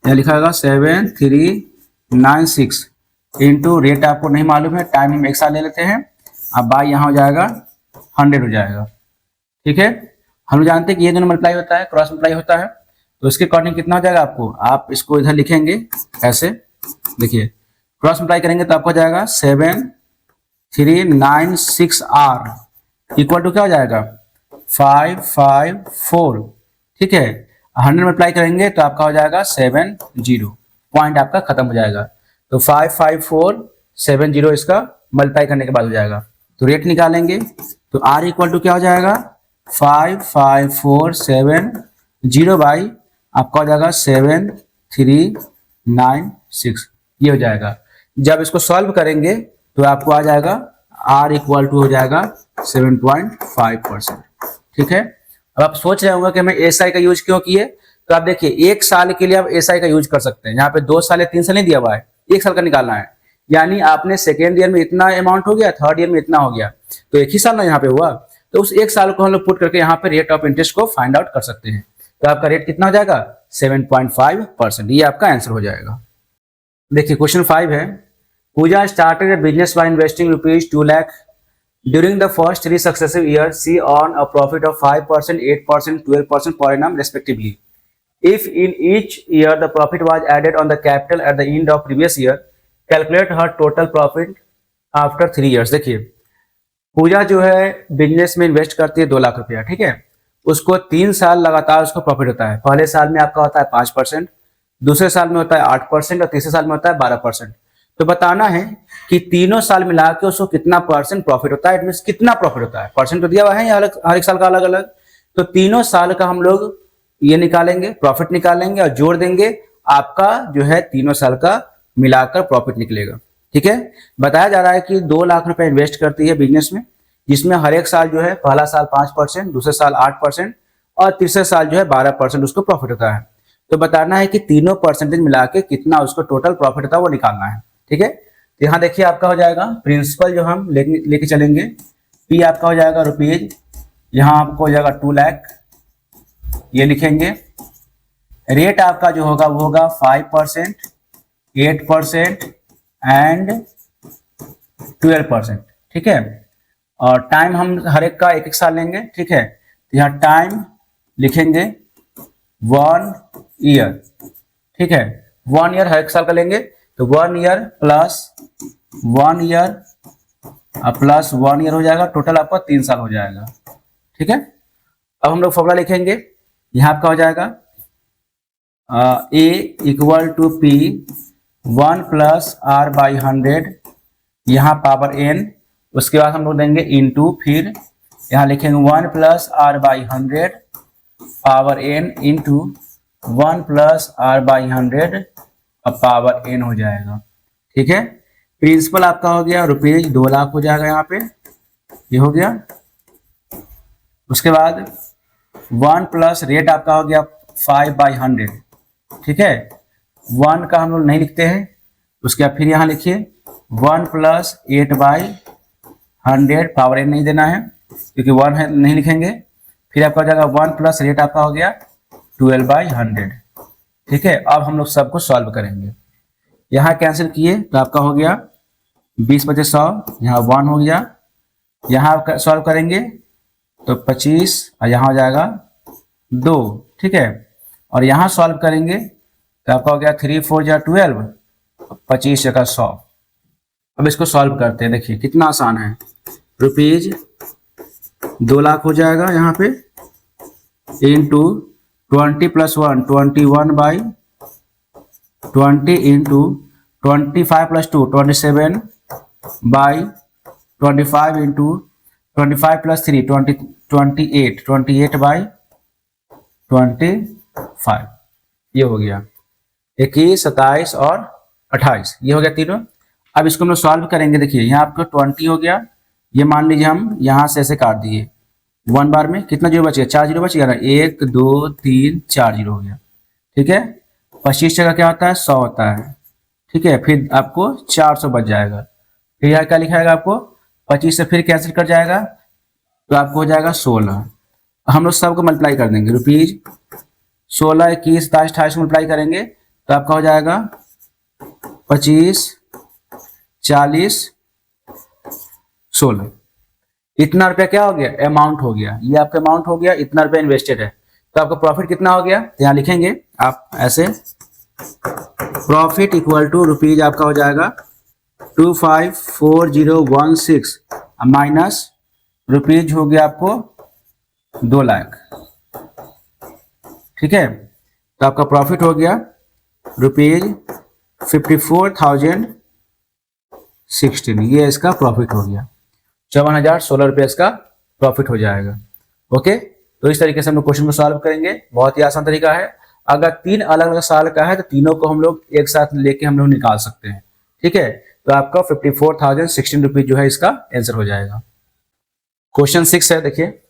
यहाँ लिखा होगा 7,396 इंटू रेट आपको नहीं मालूम है, टाइम हम एक साल ले लेते हैं। अब बाई यहाँ हो जाएगा 100 हो जाएगा। ठीक है, हम जानते हैं कि ये दोनों मल्टीप्लाई होता है, क्रॉस मल्टीप्लाई होता है, तो इसके अकॉर्डिंग कितना हो जाएगा आपको, आप इसको इधर लिखेंगे ऐसे, देखिए क्रॉस मल्टीप्लाई करेंगे तो आपको हो जाएगा 7396R इक्वल टू क्या हो जाएगा 554। ठीक है, 100 मल्टीप्लाई करेंगे तो आपका हो जाएगा 70, पॉइंट आपका खत्म हो जाएगा। तो 55470 इसका मल्टीप्लाई करने के बाद हो जाएगा। तो रेट निकालेंगे तो R इक्वल टू क्या हो जाएगा 55470 बाई आपका हो जाएगा 7396, ये हो जाएगा। जब इसको सॉल्व करेंगे तो आपको आ जाएगा R इक्वल टू हो जाएगा 7.5%। ठीक है, अब आप सोच रहे होंगे कि हमें SI का यूज क्यों किए, तो आप देखिए 1 साल के लिए आप SI का यूज कर सकते हैं। यहाँ पे 2 साल या 3 साल नहीं दिया हुआ है, 1 साल का निकालना है। यानी आपने सेकेंड ईयर में इतना अमाउंट हो गया, थर्ड ईयर में इतना हो गया, तो एक ही साल ना यहाँ पे हुआ, तो उस 1 साल को हम लोग पुट करके यहाँ पे रेट ऑफ इंटरेस्ट को फाइंड आउट कर सकते हैं। तो आपका रेट कितना हो जाएगा 7.5%, ये आपका आंसर हो जाएगा। देखिए क्वेश्चन 5 है, पूजा started a business by investing ₹2 lakh. During the first 3 successive years, she earned a profit of 5%, 8%, 12% per annum respectively. If in each year the profit was added on the capital at the end of previous year, calculate her total profit after 3 years. देखिए पूजा जो है business में invest करती है 2 लाख रुपया, ठीक है, उसको 3 साल लगातार उसको प्रॉफिट होता है। पहले साल में आपका होता है 5%, दूसरे साल में होता है 8% और तीसरे साल में होता है 12%। तो बताना है कि तीनों साल मिला के उसको कितना परसेंट प्रॉफिट होता है, इट मींस कितना प्रॉफिट होता है, परसेंट तो दिया हुआ है हर एक साल का अलग अलग। तो तीनों साल का हम लोग ये निकालेंगे, प्रॉफिट निकालेंगे और जोड़ देंगे, आपका जो है तीनों साल का मिलाकर प्रॉफिट निकलेगा। ठीक है, बताया जा रहा है कि 2 लाख रुपए इन्वेस्ट करती है बिजनेस में, जिसमें हर एक साल जो है पहला साल 5%, दूसरे साल 8% और तीसरे साल जो है 12% उसको प्रॉफिट होता है। तो बताना है कि तीनों परसेंटेज मिला के कितना उसको टोटल प्रॉफिट होता है वो निकालना है। ठीक है, तो यहाँ देखिए आपका हो जाएगा प्रिंसिपल जो हम लेके चलेंगे, P आपका हो जाएगा रुपीज, यहाँ आपको हो जाएगा 2 लाख, ये लिखेंगे। रेट आपका जो होगा वो होगा 5%, 8% एंड 12%। ठीक है, और टाइम हम हर एक का 1 साल लेंगे। ठीक है, तो यहाँ टाइम लिखेंगे 1 ईयर। ठीक है, 1 ईयर हर एक साल का लेंगे, तो 1 year plus 1 year plus 1 year हो जाएगा, टोटल आपका 3 साल हो जाएगा। ठीक है, अब हम लोग फॉर्मूला लिखेंगे, यहाँ आपका हो जाएगा A equal to P 1 plus R by 100, यहाँ पावर n, उसके बाद हम लोग देंगे इनटू, फिर यहाँ लिखेंगे 1 plus R by 100 power n into 1 plus R by 100 अब पावर n हो जाएगा। ठीक है, प्रिंसिपल आपका हो गया रुपीज 2 लाख हो जाएगा, यहाँ पे ये हो गया। उसके बाद 1 प्लस रेट आपका हो गया 5/100। ठीक है, 1 का हम लोग नहीं लिखते हैं, उसके बाद फिर यहाँ लिखिए 1 प्लस 8/100, पावर n नहीं देना है क्योंकि 1 है नहीं लिखेंगे। फिर आपका हो जाएगा 1 प्लस रेट आपका हो गया 12/100। ठीक है, अब हम लोग सबको सॉल्व करेंगे, यहाँ कैंसिल किए तो आपका हो गया 20 बचे 100, यहाँ 1 हो गया, यहाँ सॉल्व करेंगे तो 25 और यहाँ हो जाएगा 2। ठीक है, और यहाँ सॉल्व करेंगे तो आपका हो गया 3 4 या 12, 25 जगह 100। अब इसको सॉल्व करते हैं, देखिए कितना आसान है। रुपीज 2 लाख हो जाएगा यहाँ पे, into 20 plus 1 21/20 into 25 plus 2 27/25 into 25 plus 3 28/25, ये हो गया 21, 27 और 28, ये हो गया तीनों। अब इसको हम लोग सॉल्व करेंगे, देखिए यहाँ आपका 20 हो गया, ये मान लीजिए हम यहाँ से ऐसे काट दिए, 1 बार में कितना जीरो बच गया, 4 जीरो बच गया ना, 1 2 3 4 जीरो हो गया। ठीक है, 25 जगह क्या होता है 100 होता है। ठीक है, फिर आपको 400 बच जाएगा। फिर यहाँ क्या लिखाएगा आपको 25 से फिर कैंसिल कर जाएगा तो आपको हो जाएगा 16। हम लोग सबको मल्टीप्लाई कर देंगे, रुपीज 16 21 27 28 मल्टीप्लाई करेंगे तो आपका हो जाएगा 25 40 16। इतना रुपया क्या हो गया, अमाउंट हो गया, ये आपका अमाउंट हो गया, इतना रुपया इन्वेस्टेड है। तो आपका प्रॉफिट कितना हो गया, तो यहाँ लिखेंगे आप ऐसे, प्रॉफिट इक्वल टू रुपीज आपका हो जाएगा 254016 माइनस रुपीज हो गया आपको 2 लाख। ठीक है, तो आपका प्रॉफिट हो गया रुपीज 54,016, ये इसका प्रॉफिट हो गया, 54,016 रुपये इसका प्रॉफिट हो जाएगा। ओके, तो इस तरीके से हम लोग क्वेश्चन को सॉल्व करेंगे, बहुत ही आसान तरीका है। अगर 3 अलग अलग साल का है तो तीनों को हम लोग एक साथ लेके हम लोग निकाल सकते हैं। ठीक है, तो आपका 54,016 रुपीज जो है इसका आंसर हो जाएगा। क्वेश्चन 6 है, देखिए,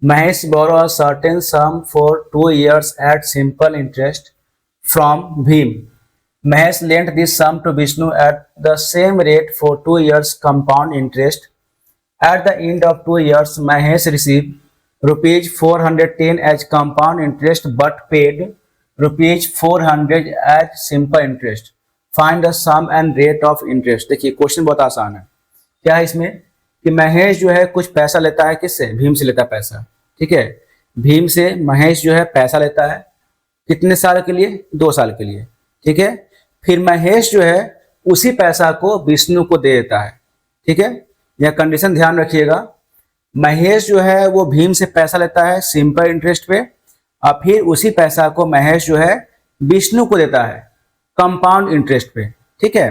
Mahesh borrow a certain sum for 2 years at simple interest from Bhim. Mahesh lent this sum to Vishnu at the same rate for 2 years compound interest. At the end of 2 years, Mahesh received rupees 410 as compound interest but paid rupees 400 as simple interest. Find the sum and rate of interest. देखिए question बहुत आसान है। क्या है इसमें कि महेश जो है कुछ पैसा लेता है, किससे, भीम से लेता है पैसा। ठीक है, भीम से महेश जो है पैसा लेता है, कितने साल के लिए, 2 साल के लिए। ठीक है, फिर महेश जो है उसी पैसा को विष्णु को दे देता है। ठीक है, यह कंडीशन ध्यान रखिएगा, महेश जो है वो भीम से पैसा लेता है सिंपल इंटरेस्ट पे, और फिर उसी पैसा को महेश जो है विष्णु को देता है कंपाउंड इंटरेस्ट पे। ठीक है,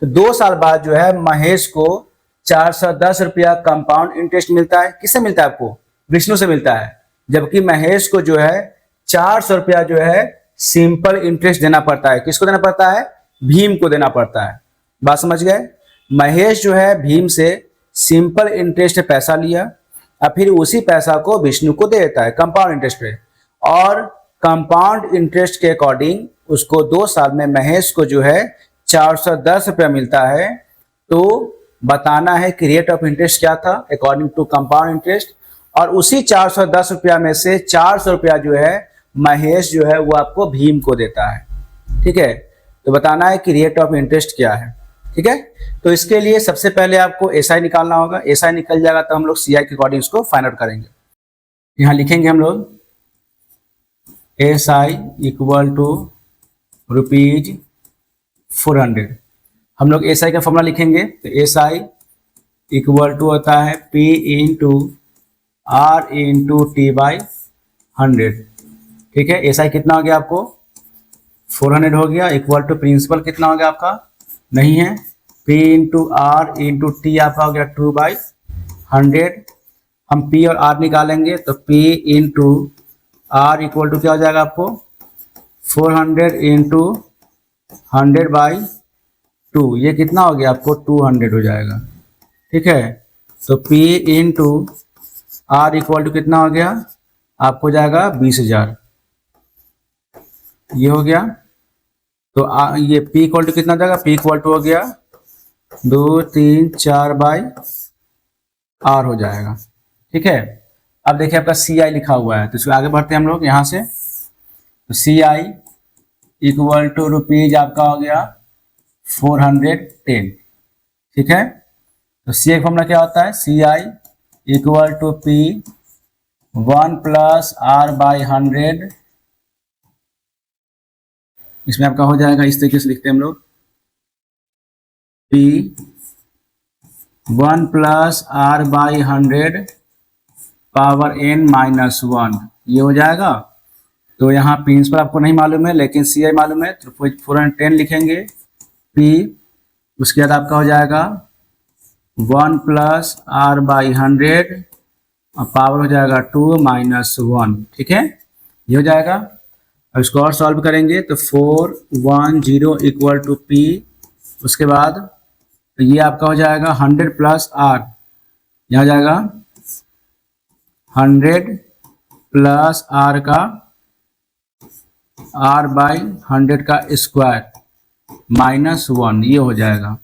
तो 2 साल बाद जो है महेश को 410 रुपया कंपाउंड इंटरेस्ट मिलता है। किससे मिलता है, आपको विष्णु से मिलता है, जबकि महेश को जो है 400 रुपया जो है सिंपल इंटरेस्ट देना पड़ता है। किसको देना पड़ता है, भीम को देना पड़ता है। बात समझ गए, महेश जो है भीम से सिंपल इंटरेस्ट पैसा लिया और फिर उसी पैसा को विष्णु को दे देता है कंपाउंड इंटरेस्ट पे, और कंपाउंड इंटरेस्ट के अकॉर्डिंग उसको 2 साल में महेश को जो है 410 रुपया मिलता है। तो बताना है कि रेट ऑफ इंटरेस्ट क्या था अकॉर्डिंग टू कंपाउंड इंटरेस्ट, और उसी 410 रुपया में से 400 रुपया जो है महेश जो है वो आपको भीम को देता है। ठीक है, तो बताना है कि रेट ऑफ इंटरेस्ट क्या है। ठीक है, तो इसके लिए सबसे पहले आपको एसआई निकालना होगा। एसआई निकल जाएगा तो हम लोग सीआई के अकॉर्डिंग इसको फाइंड आउट करेंगे। यहाँ लिखेंगे हम लोग एसआई इक्वल टू रुपीज 400। हम लोग एसआई का फॉर्मूला लिखेंगे, तो एसआई इक्वल टू होता है P into R into T by 100। ठीक है, एसआई कितना हो गया आपको 400 हो गया, इक्वल टू प्रिंसिपल कितना हो गया आपका नहीं है, P into R into T आपका हो गया 2/100। हम P और R निकालेंगे तो P into R equal to क्या हो जाएगा आपको 400 इंटू 100/2, ये कितना हो गया आपको 200 हो जाएगा। ठीक है, तो P into R equal to कितना हो गया आपको हो जाएगा 20,000, ये हो गया। तो ये P इक्वल टू कितना हो जाएगा, P इक्वल टू हो गया 2 3 4/R हो जाएगा। ठीक है, अब देखिए आपका CI लिखा हुआ है, तो इसको आगे बढ़ते हैं हम लोग यहाँ से। तो CI इक्वल टू रुपीज आपका हो गया 410। ठीक है, तो CI फॉर्मूला क्या होता है, CI equal to P 1 + R/100। इसमें आपका हो जाएगा, इस तरीके से लिखते हैं हम लोग P 1 + R/100 पावर n-1, ये हो जाएगा। तो यहाँ प्रिंसिपल आपको नहीं मालूम है लेकिन CI मालूम है, तो 410 लिखेंगे P, उसके बाद आपका हो जाएगा 1 + R/100 और पावर हो जाएगा 2-1। ठीक है, ये हो जाएगा। अब इसको और सॉल्व करेंगे तो 410 इक्वल टू P, उसके बाद तो ये आपका हो जाएगा 100 + R, यह हो जाएगा 100 + R का R/100 का स्क्वायर -1, ये हो जाएगा।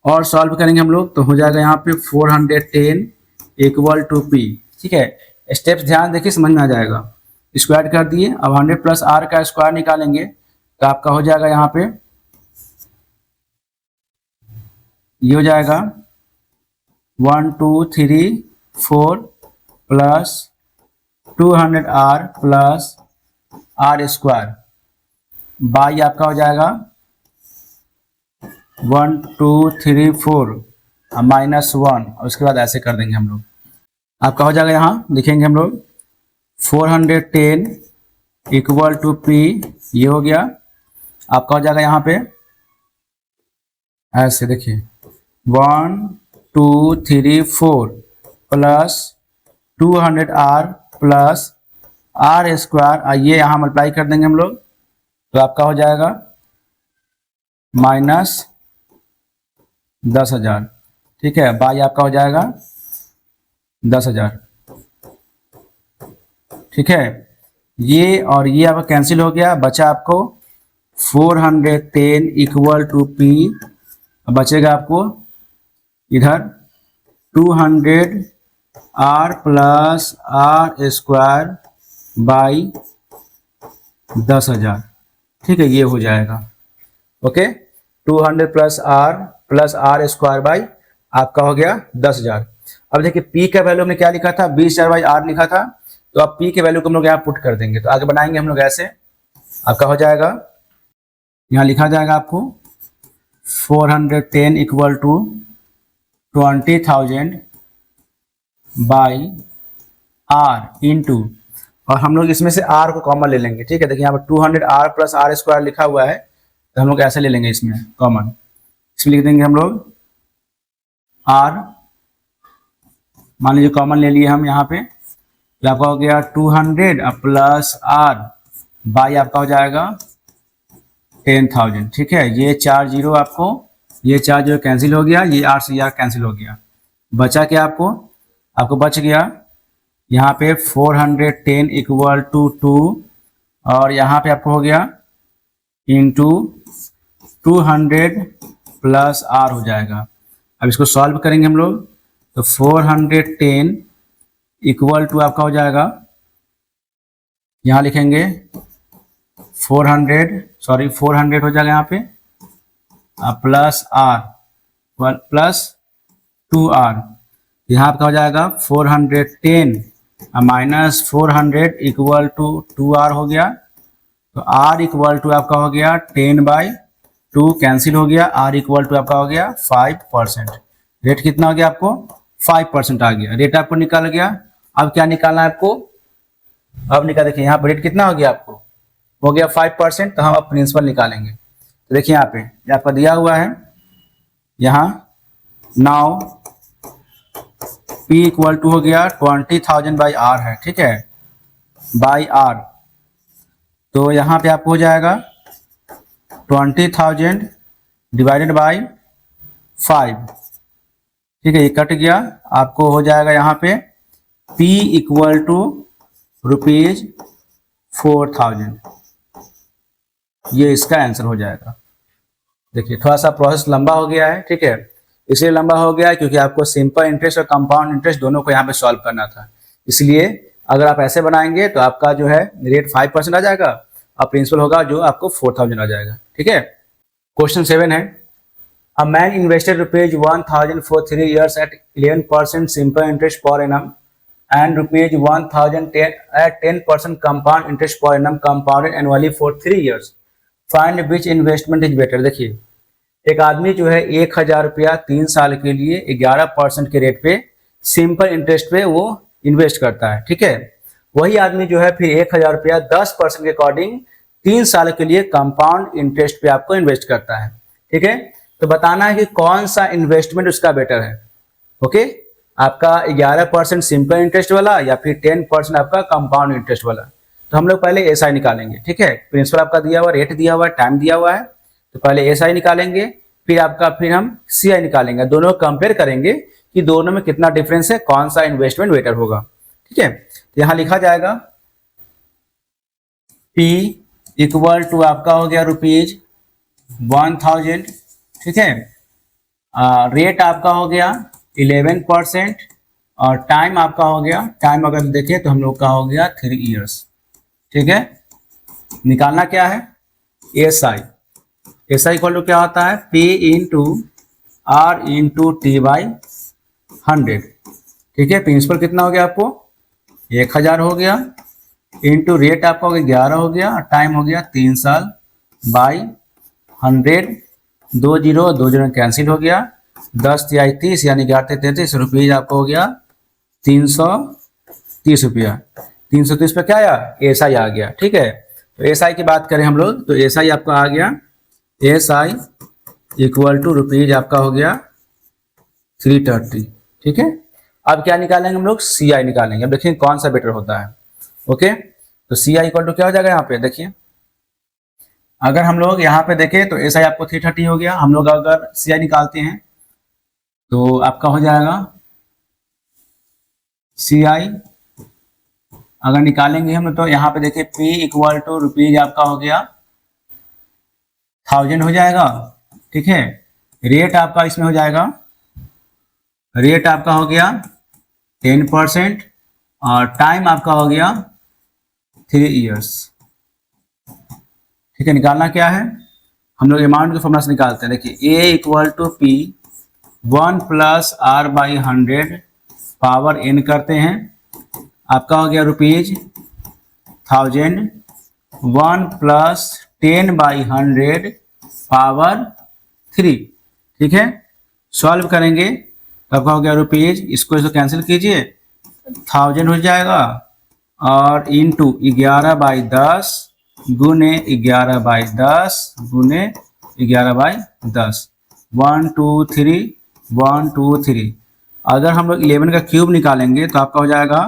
और सॉल्व करेंगे हम लोग तो हो जाएगा यहाँ पे 410 इक्वल टू P। ठीक है, स्टेप्स ध्यान देखिए समझ में आ जाएगा। स्क्वायर कर दिए, अब 100 + R का स्क्वायर निकालेंगे तो आपका हो जाएगा यहाँ पे ये हो जाएगा 1 2 3 4 plus 200R plus R square by आपका हो जाएगा 1 2 3 4 -1, और उसके बाद ऐसे कर देंगे हम लोग। आपका हो जाएगा, यहाँ लिखेंगे हम लोग 410 इक्वल टू P, ये हो गया आपका। हो जाएगा यहाँ पे ऐसे, देखिए 1 2 3 4 plus 200R plus R square, ये यहाँ मल्टीप्लाई कर देंगे हम लोग, तो आपका हो जाएगा -10,000। ठीक है, बाई आपका हो जाएगा 10,000। ठीक है, ये और ये आपका कैंसिल हो गया, बचा आपको 410 इक्वल टू P, बचेगा आपको इधर 200R plus R square by 10,000। ठीक है, ये हो जाएगा okay. 200 plus R square by आपका हो गया 10,000। अब देखिए P का वैल्यू हमने क्या लिखा था, 20,000 बाई आर लिखा था, तो अब P के वैल्यू को हम लोग यहाँ पुट कर देंगे। तो आगे बनाएंगे हम लोग ऐसे, आपका हो जाएगा, यहाँ लिखा जाएगा आपको 410 equal to 20,000 by R into, और हम लोग इसमें से R को कॉमन ले लेंगे। ठीक है, देखिए यहाँ पर 200R प्लस आर स्क्वायर लिखा हुआ है, तो हम लोग ऐसे ले लेंगे इसमें कॉमन, इसमें लिख देंगे हम लोग R, मान लीजिए कॉमन ले लिए हम यहाँ पे, तो आपका हो गया 200 प्लस आर बाई आपका हो जाएगा 10,000। ठीक है, ये 4 जीरो आपको, ये 4 जीरो कैंसिल हो गया, ये R से R कैंसिल हो गया, बचा क्या आपको बच गया यहाँ पे 410 इक्वल टू 2, और यहाँ पे आपको हो गया इंटू 200 प्लस आर हो जाएगा। अब इसको सॉल्व करेंगे हम लोग, तो 410 इक्वल टू आपका हो जाएगा, यहाँ लिखेंगे 400 हो जाएगा यहाँ पे, प्लस आर प्लस 2R, यहाँ आपका हो जाएगा 410 माइनस 400 इक्वल टू 2R हो गया, तो R इक्वल टू आपका हो गया 10/2 कैंसिल हो गया, R इक्वल टू आपका हो गया 5%। रेट कितना हो गया आपको, 5% आ गया, रेट आपको निकल गया। अब क्या निकालना है आपको, अब निकाल, देखिए यहाँ पर रेट कितना हो गया आपको, हो गया 5%, तो हम अब प्रिंसिपल निकालेंगे। तो देखिए यहाँ पे आपका दिया हुआ है, यहाँ नाउ P इक्वल टू हो गया 20,000 बाई आर है, ठीक है, बाई आर, तो यहाँ पे आपको हो जाएगा 20,000 डिवाइडेड बाई 5। ठीक है, ये कट गया, आपको हो जाएगा यहाँ पे P इक्वल टू ₹4,000, ये इसका आंसर हो जाएगा। देखिए थोड़ा सा प्रोसेस लंबा हो गया है, ठीक है, इसलिए लंबा हो गया क्योंकि आपको सिंपल इंटरेस्ट और कंपाउंड इंटरेस्ट दोनों को यहाँ पे सॉल्व करना था। इसलिए अगर आप ऐसे बनाएंगे तो आपका जो है रेट 5% आ जाएगा और प्रिंसिपल होगा जो आपको 4,000 आ जाएगा। ठीक है, क्वेश्चन 7 है, a man invested ₹1,000 for 3 years at 11% simple interest per annum and ₹1,000 at 10% compound interest per annum compounded annually for 3 years. Find which investment is better। देखिए एक आदमी जो है 1,000 रुपया 3 साल के लिए 11% के रेट पे सिंपल इंटरेस्ट पे वो इन्वेस्ट करता है। ठीक है, वही आदमी जो है फिर 1,000 रुपया 10% के अकॉर्डिंग 3 साल के लिए कंपाउंड इंटरेस्ट पे आपको इन्वेस्ट करता है। ठीक है, तो बताना है कि कौन सा इन्वेस्टमेंट उसका बेटर है। ओके, आपका 11% सिंपल इंटरेस्ट वाला या फिर 10% आपका कंपाउंड इंटरेस्ट वाला। तो हम लोग पहले एसआई निकालेंगे। ठीक है, प्रिंसिपल आपका दिया हुआ, रेट दिया हुआ है, टाइम दिया हुआ है, तो पहले एसआई निकालेंगे, फिर हम सीआई निकालेंगे, दोनों कंपेयर करेंगे कि दोनों में कितना डिफरेंस है, कौन सा इन्वेस्टमेंट बेटर होगा। ठीक है, तो यहाँ लिखा जाएगा P इक्वल टू आपका हो गया ₹1,000। ठीक है, रेट आपका हो गया 11% और टाइम आपका हो गया, टाइम अगर देखें तो हम लोग का हो गया 3 years। ठीक है, निकालना क्या है, एसआई। एसआई इक्वल टू क्या होता है, P into R into T/100। ठीक है। प्रिंसिपल कितना हो गया आपको 1000 हो गया, इंटू रेट आपका हो गया 11 हो गया, टाइम हो गया 3 साल, बाई 100, 2 जीरो कैंसिल हो गया, 10 तिहाई 30 यानी 11 रुपीज आपको हो गया 330 रुपया। 330 पे क्या आया SI आ गया। ठीक है, तो SI की बात करें हम लोग तो SI आपका आ गया, SI इक्वल टू रुपीज आपका हो गया 330। ठीक है, अब क्या निकालेंगे हम लोग CI निकालेंगे। अब देखिए कौन सा बेटर होता है। ओके, तो CI इक्वल टू क्या हो जाएगा यहाँ पे देखिए, अगर हम लोग यहाँ पे देखें तो SI आपको 330 हो गया। हम लोग अगर CI निकालते हैं तो आपका हो जाएगा CI अगर निकालेंगे हम तो यहाँ पे देखिए P इक्वल टू रुपीज आपका हो गया 1000 हो जाएगा। ठीक है, रेट आपका इसमें हो जाएगा, रेट आपका हो गया 10% और टाइम आपका हो गया 3 इयर्स। ठीक है, निकालना क्या है, हम लोग अमाउंट के फॉर्मूला से निकालते हैं। देखिए A equal to P 1 plus R/100 power N करते हैं, आपका हो गया रुपीज 1000, 1 प्लस 10/100 पावर 3। ठीक है, सॉल्व करेंगे तो आपका हो गया रुपीज, इसको कैंसिल कीजिए 1000 हो जाएगा और इंटू 11/10 गुने 11/10 गुने 11/10, 1 2 3 1 2 3। अगर हम लोग 11 का क्यूब निकालेंगे तो आपका हो जाएगा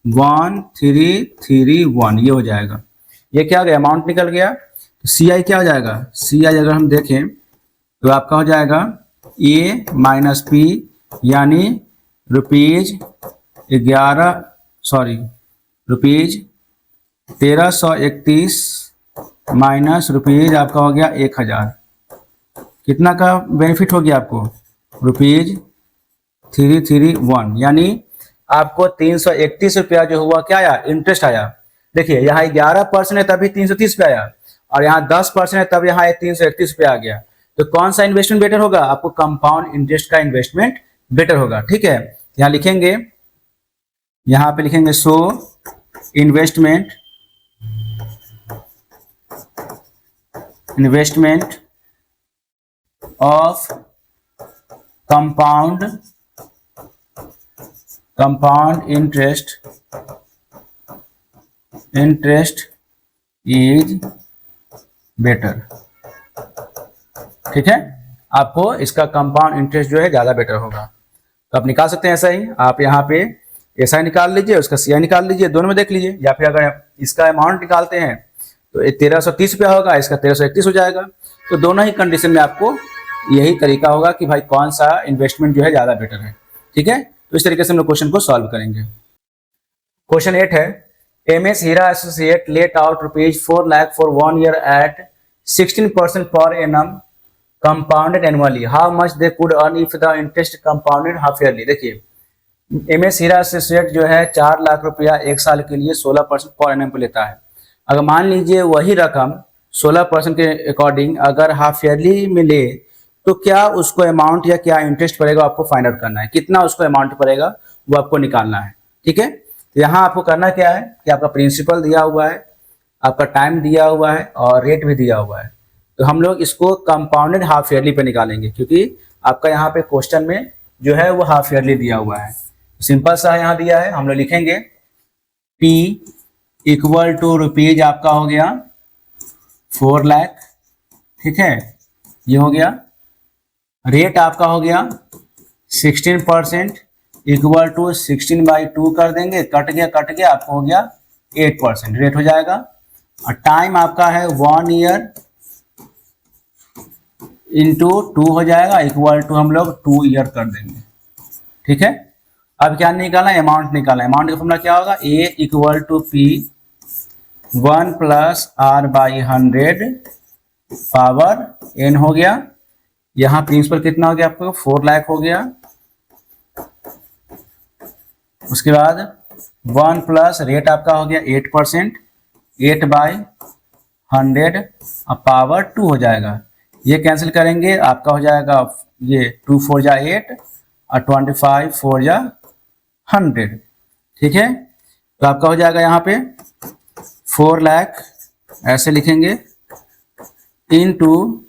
1331, ये हो जाएगा। ये क्या हो गया अमाउंट निकल गया। तो CI क्या हो जाएगा, CI अगर हम देखें तो आपका हो जाएगा A माइनस P यानी रुपीज 1331 माइनस रुपीज आपका हो गया 1000। कितना का बेनिफिट हो गया आपको रुपीज 331, यानी आपको 331 रुपया जो हुआ क्या आया इंटरेस्ट आया। देखिए यहाँ 11% है तभी 330 पे आया और यहाँ 10% है तब यहाँ 331 पे आ गया। तो कौन सा इन्वेस्टमेंट बेटर होगा, आपको कंपाउंड इंटरेस्ट का इन्वेस्टमेंट बेटर होगा। ठीक है, यहाँ लिखेंगे, यहाँ पे लिखेंगे so investment of compound interest is better. ठीक है, आपको इसका कंपाउंड इंटरेस्ट जो है ज्यादा बेटर होगा। तो आप निकाल सकते हैं ऐसा ही, आप यहाँ पे SI निकाल लीजिए, उसका CI निकाल लीजिए, दोनों में देख लीजिए, या फिर अगर इसका अमाउंट निकालते हैं तो 1330 रुपया होगा, इसका 1331 हो जाएगा। तो दोनों ही कंडीशन में आपको यही तरीका होगा कि भाई कौन सा इन्वेस्टमेंट जो है ज्यादा बेटर है। ठीक है, तो इस तरीके से हम लोग क्वेश्चन को सॉल्व करेंगे। क्वेश्चन 8 है, MS Heera associate let out rupees 4 lakh for 1 year at 16% per annum compounded annually, how much they could earn if the interest compounded half yearly. देखिए MS हीरा एसोसिएट जो है 4 लाख रुपया 1 साल के लिए 16% पर एनम पे लेता है। अगर मान लीजिए वही रकम 16% के अकॉर्डिंग अगर हाफ ईयरली में ले तो क्या उसको अमाउंट या क्या इंटरेस्ट पड़ेगा आपको फाइंड आउट करना है, कितना उसको अमाउंट पड़ेगा वो आपको निकालना है। ठीक है, तो यहाँ आपको करना क्या है कि आपका प्रिंसिपल दिया हुआ है, आपका टाइम दिया हुआ है और रेट भी दिया हुआ है। तो हम लोग इसको कंपाउंडेड हाफ ईयरली पे निकालेंगे क्योंकि आपका यहाँ पे क्वेश्चन में जो है वो हाफ ईयरली दिया हुआ है। सिंपल सा यहाँ दिया है, हम लोग लिखेंगे P इक्वल टू रुपीज आपका हो गया 4 लाख। ठीक है, ये हो गया, रेट आपका हो गया 16% इक्वल टू 16/2 कर देंगे, कट गया आपको हो गया 8% रेट हो जाएगा। और टाइम आपका है 1 ईयर इंटू 2 हो जाएगा इक्वल टू हम लोग 2 ईयर कर देंगे। ठीक है, अब क्या निकाला अमाउंट निकाला, अमाउंट का फॉर्मूला क्या होगा A equal to P 1 plus R/100 power N हो गया। यहाँ प्रिंसिपल कितना हो गया आपको 4 लाख हो गया। उसके बाद 1 प्लस रेट आपका हो गया 8%, 8/100 अब पावर 2 हो जाएगा। ये कैंसिल करेंगे आपका हो जाएगा ये 2 4 जा 8 और 25 4 जा 100, ठीक है। तो आपका हो जाएगा यहाँ पे 4 लाख ऐसे लिखेंगे इंटू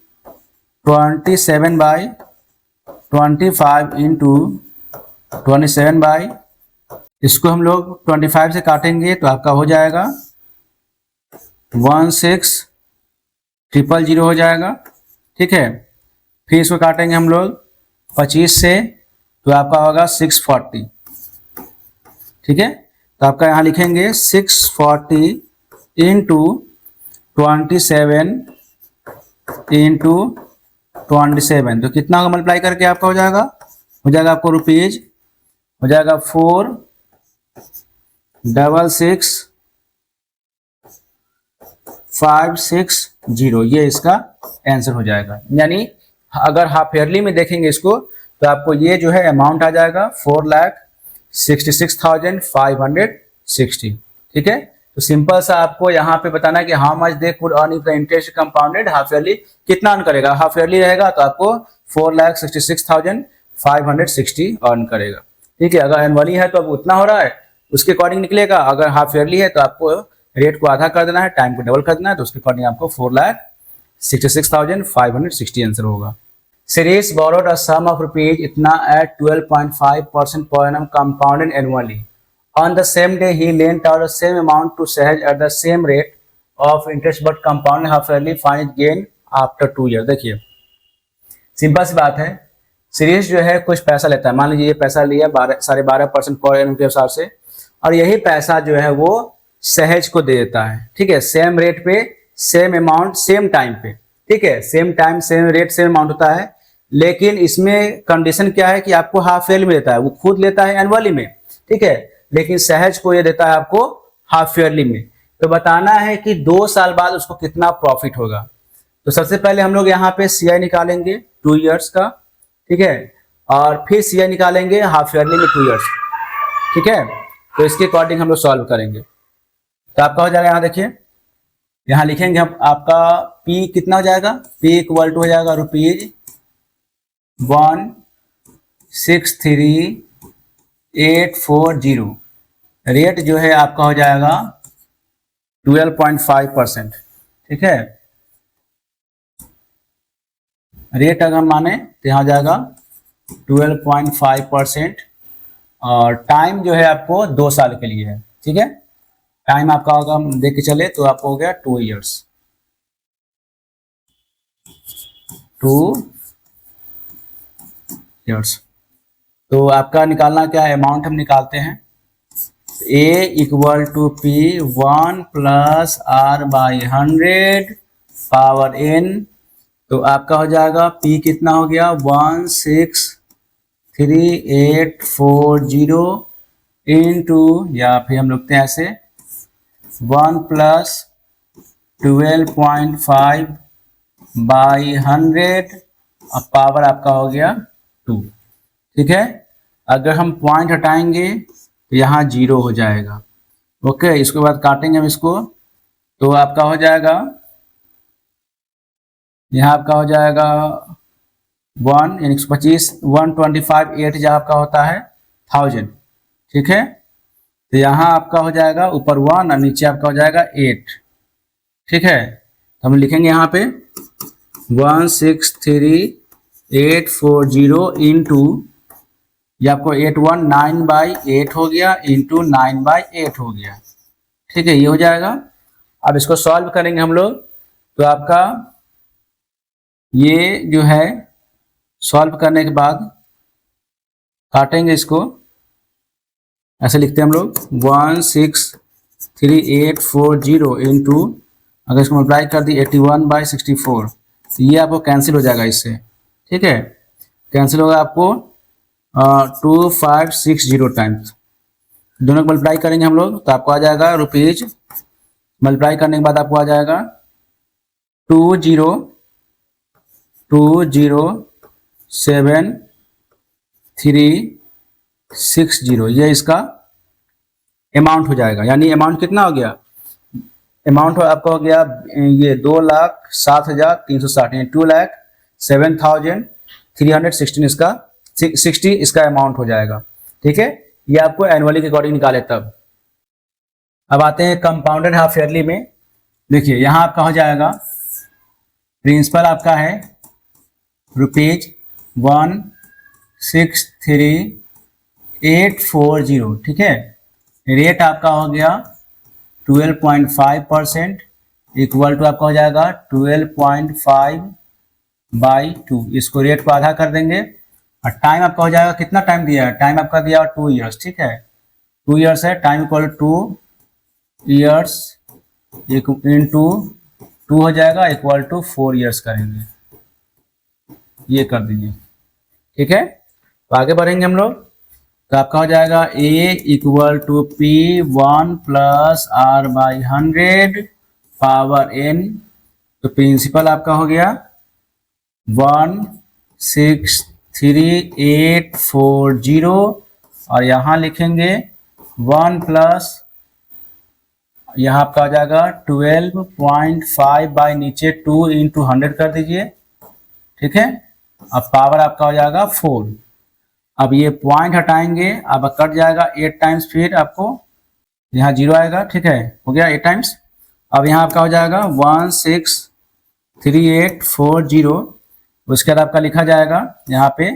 27/25 इंटू 27 इसको हम लोग 25 से काटेंगे तो आपका हो जाएगा 16,000 हो जाएगा, ठीक है। फिर इसको काटेंगे हम लोग 25 से तो आपका होगा 640, ठीक है। तो आपका यहाँ लिखेंगे 640 इंटू 27 इंटू 27 तो कितना होगा मल्टीप्लाई करके आपका हो जाएगा आपको रुपीज हो जाएगा 4,66,560 ये इसका आंसर हो जाएगा। यानी अगर हाफ ईयरली में देखेंगे इसको तो आपको ये जो है अमाउंट आ जाएगा 4,66,560, ठीक है। तो सिंपल सा आपको यहाँ पे बताना है कि how much they could earn if the interest compounded half yearly, कितना अर्न करेगा। हाफ ईयरली रहेगा तो आपको 4,66,560 अर्न करेगा, ठीक है। अगर एनुअली है तो अब उतना हो रहा है उसके अकॉर्डिंग निकलेगा। अगर हाफ ईयरली है तो आपको रेट को आधा कर देना है, टाइम को डबल कर देना है, तो उसके अकॉर्डिंग आपको 4,66,560 आंसर होगा। Suresh borrowed a sum of rupees इतना at 12.5% per annum compounded annually. On the same day, he lent out the same amount to Sahaj at the same rate of interest but compounded half yearly. Find its gain after 2 years. देखिए simple सी बात है, सुरेश जो है कुछ पैसा लेता है, मान लीजिए ये पैसा लिया 12.5% पर एनम के हिसाब से, और यही पैसा जो है वो सहज को दे देता है, ठीक है। सेम रेट पे सेम अमाउंट सेम टाइम पे, ठीक है। Same time same rate same amount होता है, लेकिन इसमें कंडीशन क्या है कि आपको हाफ ईयरली में देता है, वो खुद लेता है एनुअली में, ठीक है। लेकिन सहज को ये देता है आपको हाफ ईयरली में। तो बताना है कि 2 साल बाद उसको कितना प्रॉफिट होगा। तो सबसे पहले हम लोग यहाँ पे सीआई निकालेंगे 2 इयर्स का, ठीक है, और फिर सीआई निकालेंगे हाफ ईयरली में 2 इयर्स, ठीक है। तो इसके अकॉर्डिंग हम लोग सॉल्व करेंगे। तो आपका हो जाएगा, यहाँ देखिए, यहाँ लिखेंगे हम आपका P कितना हो जाएगा, P इक्वल टू हो जाएगा ₹163,840। रेट जो है आपका हो जाएगा 12.5%, ठीक है। रेट अगर हम माने तो यहाँ जाएगा 12.5% और टाइम जो है आपको 2 साल के लिए है, ठीक है। टाइम आपका होगा देख के चले तो आपको हो गया 2 इयर्स, 2 इयर्स। तो आपका निकालना क्या है, अमाउंट हम निकालते हैं। A equal to P 1 + R/100 power n। तो आपका हो जाएगा P कितना हो गया 163,840 इंटू, या फिर हम लिखते हैं ऐसे 1 + 12.5/100 और पावर आपका हो गया 2, ठीक है। अगर हम पॉइंट हटाएंगे तो यहाँ 0 हो जाएगा, ओके। इसके बाद काटेंगे हम इसको तो आपका हो जाएगा, यहाँ आपका हो जाएगा 1 यानी 125, 125 8 जहाँ आपका होता है 1000, ठीक है। तो यहाँ आपका हो जाएगा ऊपर 1 और नीचे आपका हो जाएगा 8, ठीक है। तो हम लिखेंगे यहाँ पे 163,840 इंटू, ये आपको 819/8 हो गया इंटू 9/8 हो गया, ठीक है। ये हो जाएगा। अब इसको सॉल्व करेंगे हम लोग तो आपका ये जो है सॉल्व करने के बाद काटेंगे इसको, ऐसे लिखते हैं हम लोग 163,840 इंटू, अगर इसको मल्टीप्लाई कर दी 81/64 तो ये आपको कैंसिल हो जाएगा इससे, ठीक है। कैंसिल होगा आपको 2560 टाइम्स, दोनों को मल्टीप्लाई करेंगे हम लोग तो आपको आ जाएगा रुपीज, मल्टीप्लाई करने के बाद आपको आ जाएगा 20,730 ये इसका अमाउंट हो जाएगा। यानी अमाउंट कितना हो गया, अमाउंट आपका हो गया ये 2,07,360 यानी 2,07,316 इसका 60 इसका अमाउंट हो जाएगा, ठीक है। ये आपको एनुअली के अकॉर्डिंग निकाले तब। अब आते हैं कंपाउंडेड हाफ ईयरली में। देखिए यहाँ आपका हो जाएगा, प्रिंसिपल आपका है ₹1,63840, ठीक है। रेट आपका हो गया 12.5%, इक्वल टू आपका हो जाएगा 12.5/2। इसको रेट को आधा कर देंगे और टाइम आपका हो जाएगा, कितना टाइम दिया है, टाइम आपका दिया 2 ईयर्स, ठीक है। 2 ईयर्स है, टाइम इक्वल 2 ईयर्स इंटू 2 हो जाएगा, इक्वल टू 4 ईयर्स करेंगे, ये कर दीजिए, ठीक है। तो आगे बढ़ेंगे हम लोग, तो आपका हो जाएगा A equal to P1 plus R/100 power n। तो प्रिंसिपल आपका हो गया 1,63840 और यहाँ लिखेंगे 1 प्लस, यहाँ आपका आ जाएगा 12.5 बाई नीचे 2 इंटू 100 कर दीजिए, ठीक है। अब पावर आपका हो जाएगा 4। अब ये पॉइंट हटाएंगे, अब कट जाएगा 8 टाइम्स, फिर आपको यहाँ 0 आएगा, ठीक है, हो गया 8 टाइम्स। अब यहाँ आपका हो जाएगा 1,63840, उसके बाद आपका लिखा जाएगा यहाँ पे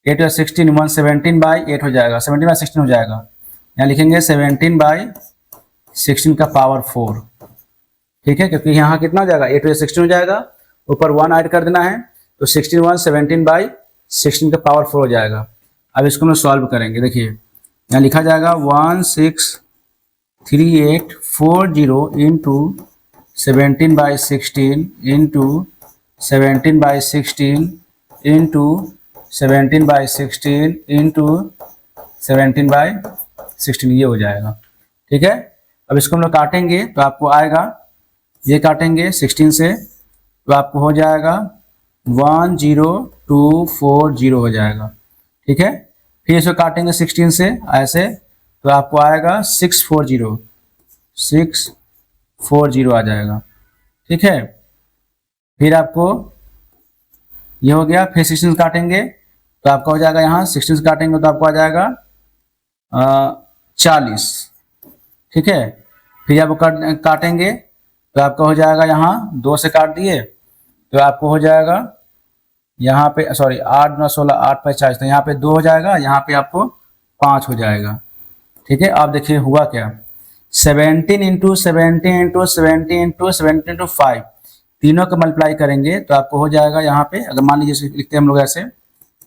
8 और 16 117/8 हो जाएगा, 17/16 हो जाएगा। यहाँ लिखेंगे 17/16 का पावर 4, ठीक है, क्योंकि यहाँ कितना हो जाएगा 8 और 16 हो जाएगा, ऊपर 1 ऐड कर देना है, तो 16 17/16 का पावर 4 हो जाएगा। अब इसको हम सॉल्व करेंगे। देखिए यहाँ लिखा जाएगा 1,63840 इंटू 17/16 इंटू 17/16 इंटू 17/16 इंटू 17/16, ये हो जाएगा, ठीक है। अब इसको हम लोग काटेंगे तो आपको आएगा, ये काटेंगे 16 से तो आपको हो जाएगा 10240 हो जाएगा, ठीक है। फिर इसको काटेंगे 16 से ऐसे तो आपको आएगा 640 आ जाएगा, ठीक है। फिर आपको ये हो गया, फिर 16 काटेंगे तो आपका हो जाएगा, यहाँ 16 से काटेंगे तो आपको आ जाएगा 40, ठीक है। फिर आप काटेंगे तो आपका हो जाएगा, यहाँ 2 से काट दिए तो आपको हो जाएगा यहाँ पे, सॉरी 8 9 16 8 5 40, तो यहाँ पे 2 हो जाएगा, यहाँ पे आपको 5 हो जाएगा, ठीक है। अब देखिए हुआ क्या, 17 इंटू 17 इंटू 17 इंटू 17 इंटू 5, तीनों का मल्टीप्लाई करेंगे तो आपको हो जाएगा, यहाँ पे अगर मान लीजिए लिखते हैं हम लोग ऐसे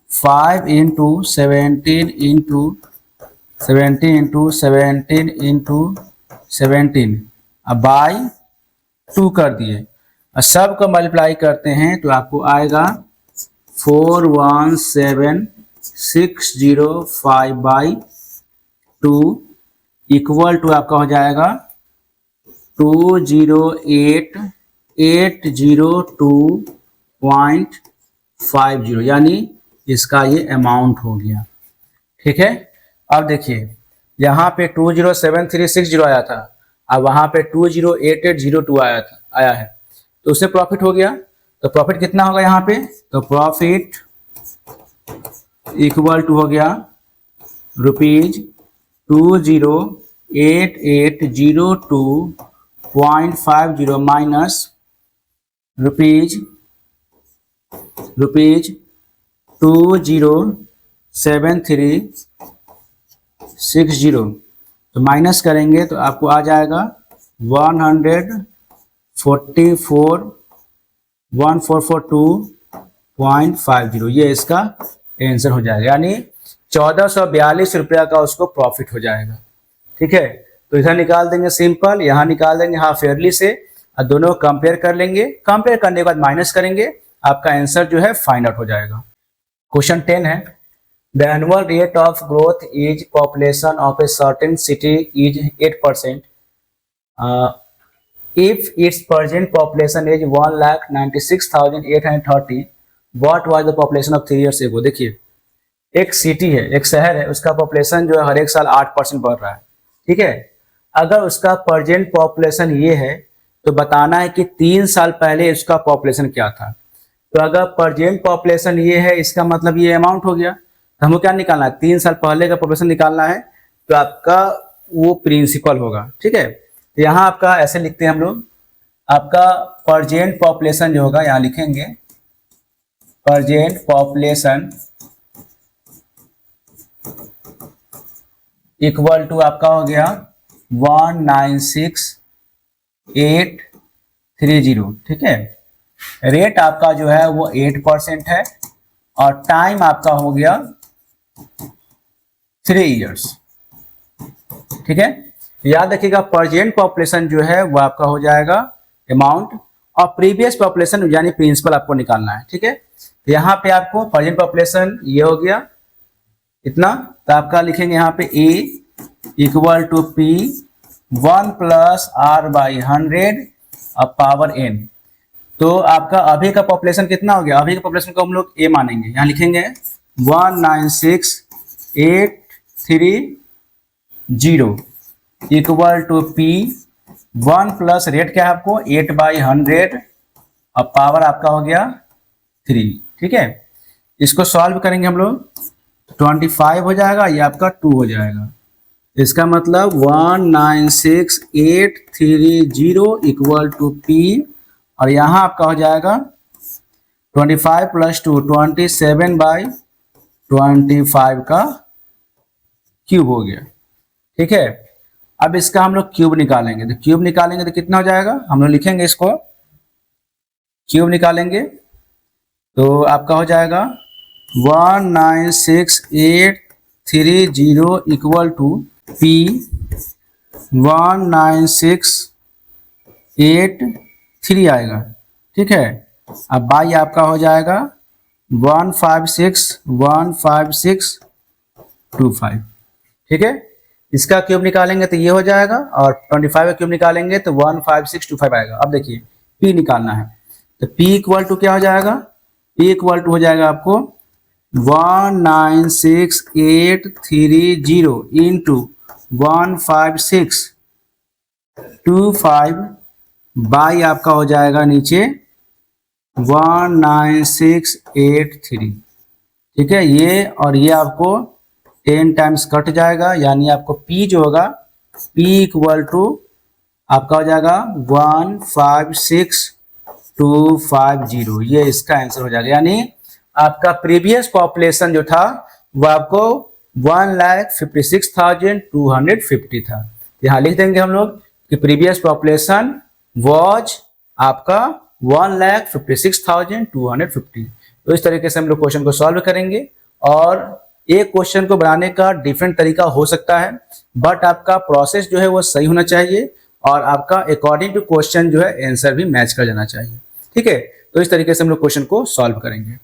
5 इंटू 17 इंटू 17 इंटू 17 इंटू 17 अब बाई 2 कर दिए और सब को मल्टीप्लाई करते हैं तो आपको आएगा 417,605/2 इक्वल टू आपका हो जाएगा 208,802.50, यानी इसका ये अमाउंट हो गया, ठीक है। अब देखिए यहाँ पे 207,360 आया था, अब वहाँ पे 208,802 आया है, तो उससे प्रॉफिट हो गया। तो प्रॉफिट कितना होगा यहाँ पे, तो प्रॉफिट इक्वल टू हो गया ₹208,802.50 माइनस ₹207360, तो माइनस करेंगे तो आपको आ जाएगा 144,2.50, ये इसका आंसर हो जाएगा, यानी 1442 रुपया का उसको प्रॉफिट हो जाएगा, ठीक है। तो इधर निकाल देंगे सिंपल, यहाँ निकाल देंगे हाफ ईयरली से और दोनों कंपेयर कर लेंगे, कंपेयर करने के बाद माइनस करेंगे, आपका आंसर जो है फाइंड आउट हो जाएगा। क्वेश्चन 10 है, the annual rate of growth is population of a certain city is 8%, if its present population is 1,96,830, what was the population of 3 years ago। देखिए एक सिटी है, एक शहर है, उसका पॉपुलेशन जो है हर एक साल 8% बढ़ रहा है, ठीक है। अगर उसका प्रेजेंट पॉपुलेशन ये है तो बताना है कि 3 साल पहले उसका पॉपुलेशन क्या था। तो अगर प्रेजेंट पॉपुलेशन ये है, इसका मतलब ये अमाउंट हो गया, तो हमको क्या निकालना है, 3 साल पहले का पॉपुलेशन निकालना है, तो आपका वो प्रिंसिपल होगा। ठीक है, तो यहाँ आपका ऐसे लिखते हैं हम लोग, आपका प्रेजेंट पॉपुलेशन जो होगा यहाँ लिखेंगे, प्रेजेंट पॉपुलेशन इक्वल टू आपका हो गया 196,830। ठीक है, रेट आपका जो है वो 8% है और टाइम आपका हो गया 3 इयर्स। ठीक है, याद रखिएगा प्रेजेंट पॉपुलेशन जो है वो आपका हो जाएगा अमाउंट, और प्रीवियस पॉपुलेशन यानी प्रिंसिपल आपको निकालना है। ठीक है, तो यहाँ पे आपको प्रेजेंट पॉपुलेशन ये हो गया इतना, तो आपका लिखेंगे यहाँ पे A equal to P 1 + R/100 अब पावर n। तो आपका अभी का पॉपुलेशन कितना हो गया, अभी का पॉपुलेशन को हम लोग A मानेंगे, यहाँ लिखेंगे 196,830 equal to P 1 plus rate क्या है आपको 8/100 अब पावर आपका हो गया 3। ठीक है, इसको सॉल्व करेंगे हम लोग, 25 हो जाएगा, ये आपका 2 हो जाएगा। इसका मतलब 196,830 इक्वल टू P, और यहाँ आपका हो जाएगा 25 + 2 27/25 का क्यूब हो गया। ठीक है, अब इसका हम लोग क्यूब निकालेंगे, तो क्यूब निकालेंगे तो कितना हो जाएगा, हम लोग लिखेंगे इसको, क्यूब निकालेंगे तो आपका हो जाएगा 196,830 इक्वल टू P 196,830 आएगा। ठीक है, अब बाई आपका हो जाएगा 156,15625। ठीक है, इसका क्यूब निकालेंगे तो ये हो जाएगा, और 25 का क्यूब निकालेंगे तो 15625 आएगा। अब देखिए P निकालना है, तो P इक्वल टू क्या हो जाएगा, P इक्वल टू हो जाएगा आपको 196,830 इंटू 15625 बाई आपका हो जाएगा नीचे 196,830। ठीक है, ये और ये आपको 10 टाइम्स कट जाएगा, यानी आपको P जो होगा P इक्वल टू आपका हो जाएगा 156,250। ये इसका आंसर हो जाएगा, यानी आपका प्रीवियस पॉपुलेशन जो था वो आपको 1,56,250 था। यहाँ लिख देंगे हम लोग कि प्रीवियस पॉपुलेशन वॉज आपका 1,56,250। तो इस तरीके से हम लोग क्वेश्चन को सॉल्व करेंगे, और एक क्वेश्चन को बनाने का डिफरेंट तरीका हो सकता है, बट आपका प्रोसेस जो है वो सही होना चाहिए, और आपका अकॉर्डिंग टू क्वेश्चन जो है आंसर भी मैच कर जाना चाहिए। ठीक है, तो इस तरीके से हम लोग क्वेश्चन को सॉल्व करेंगे।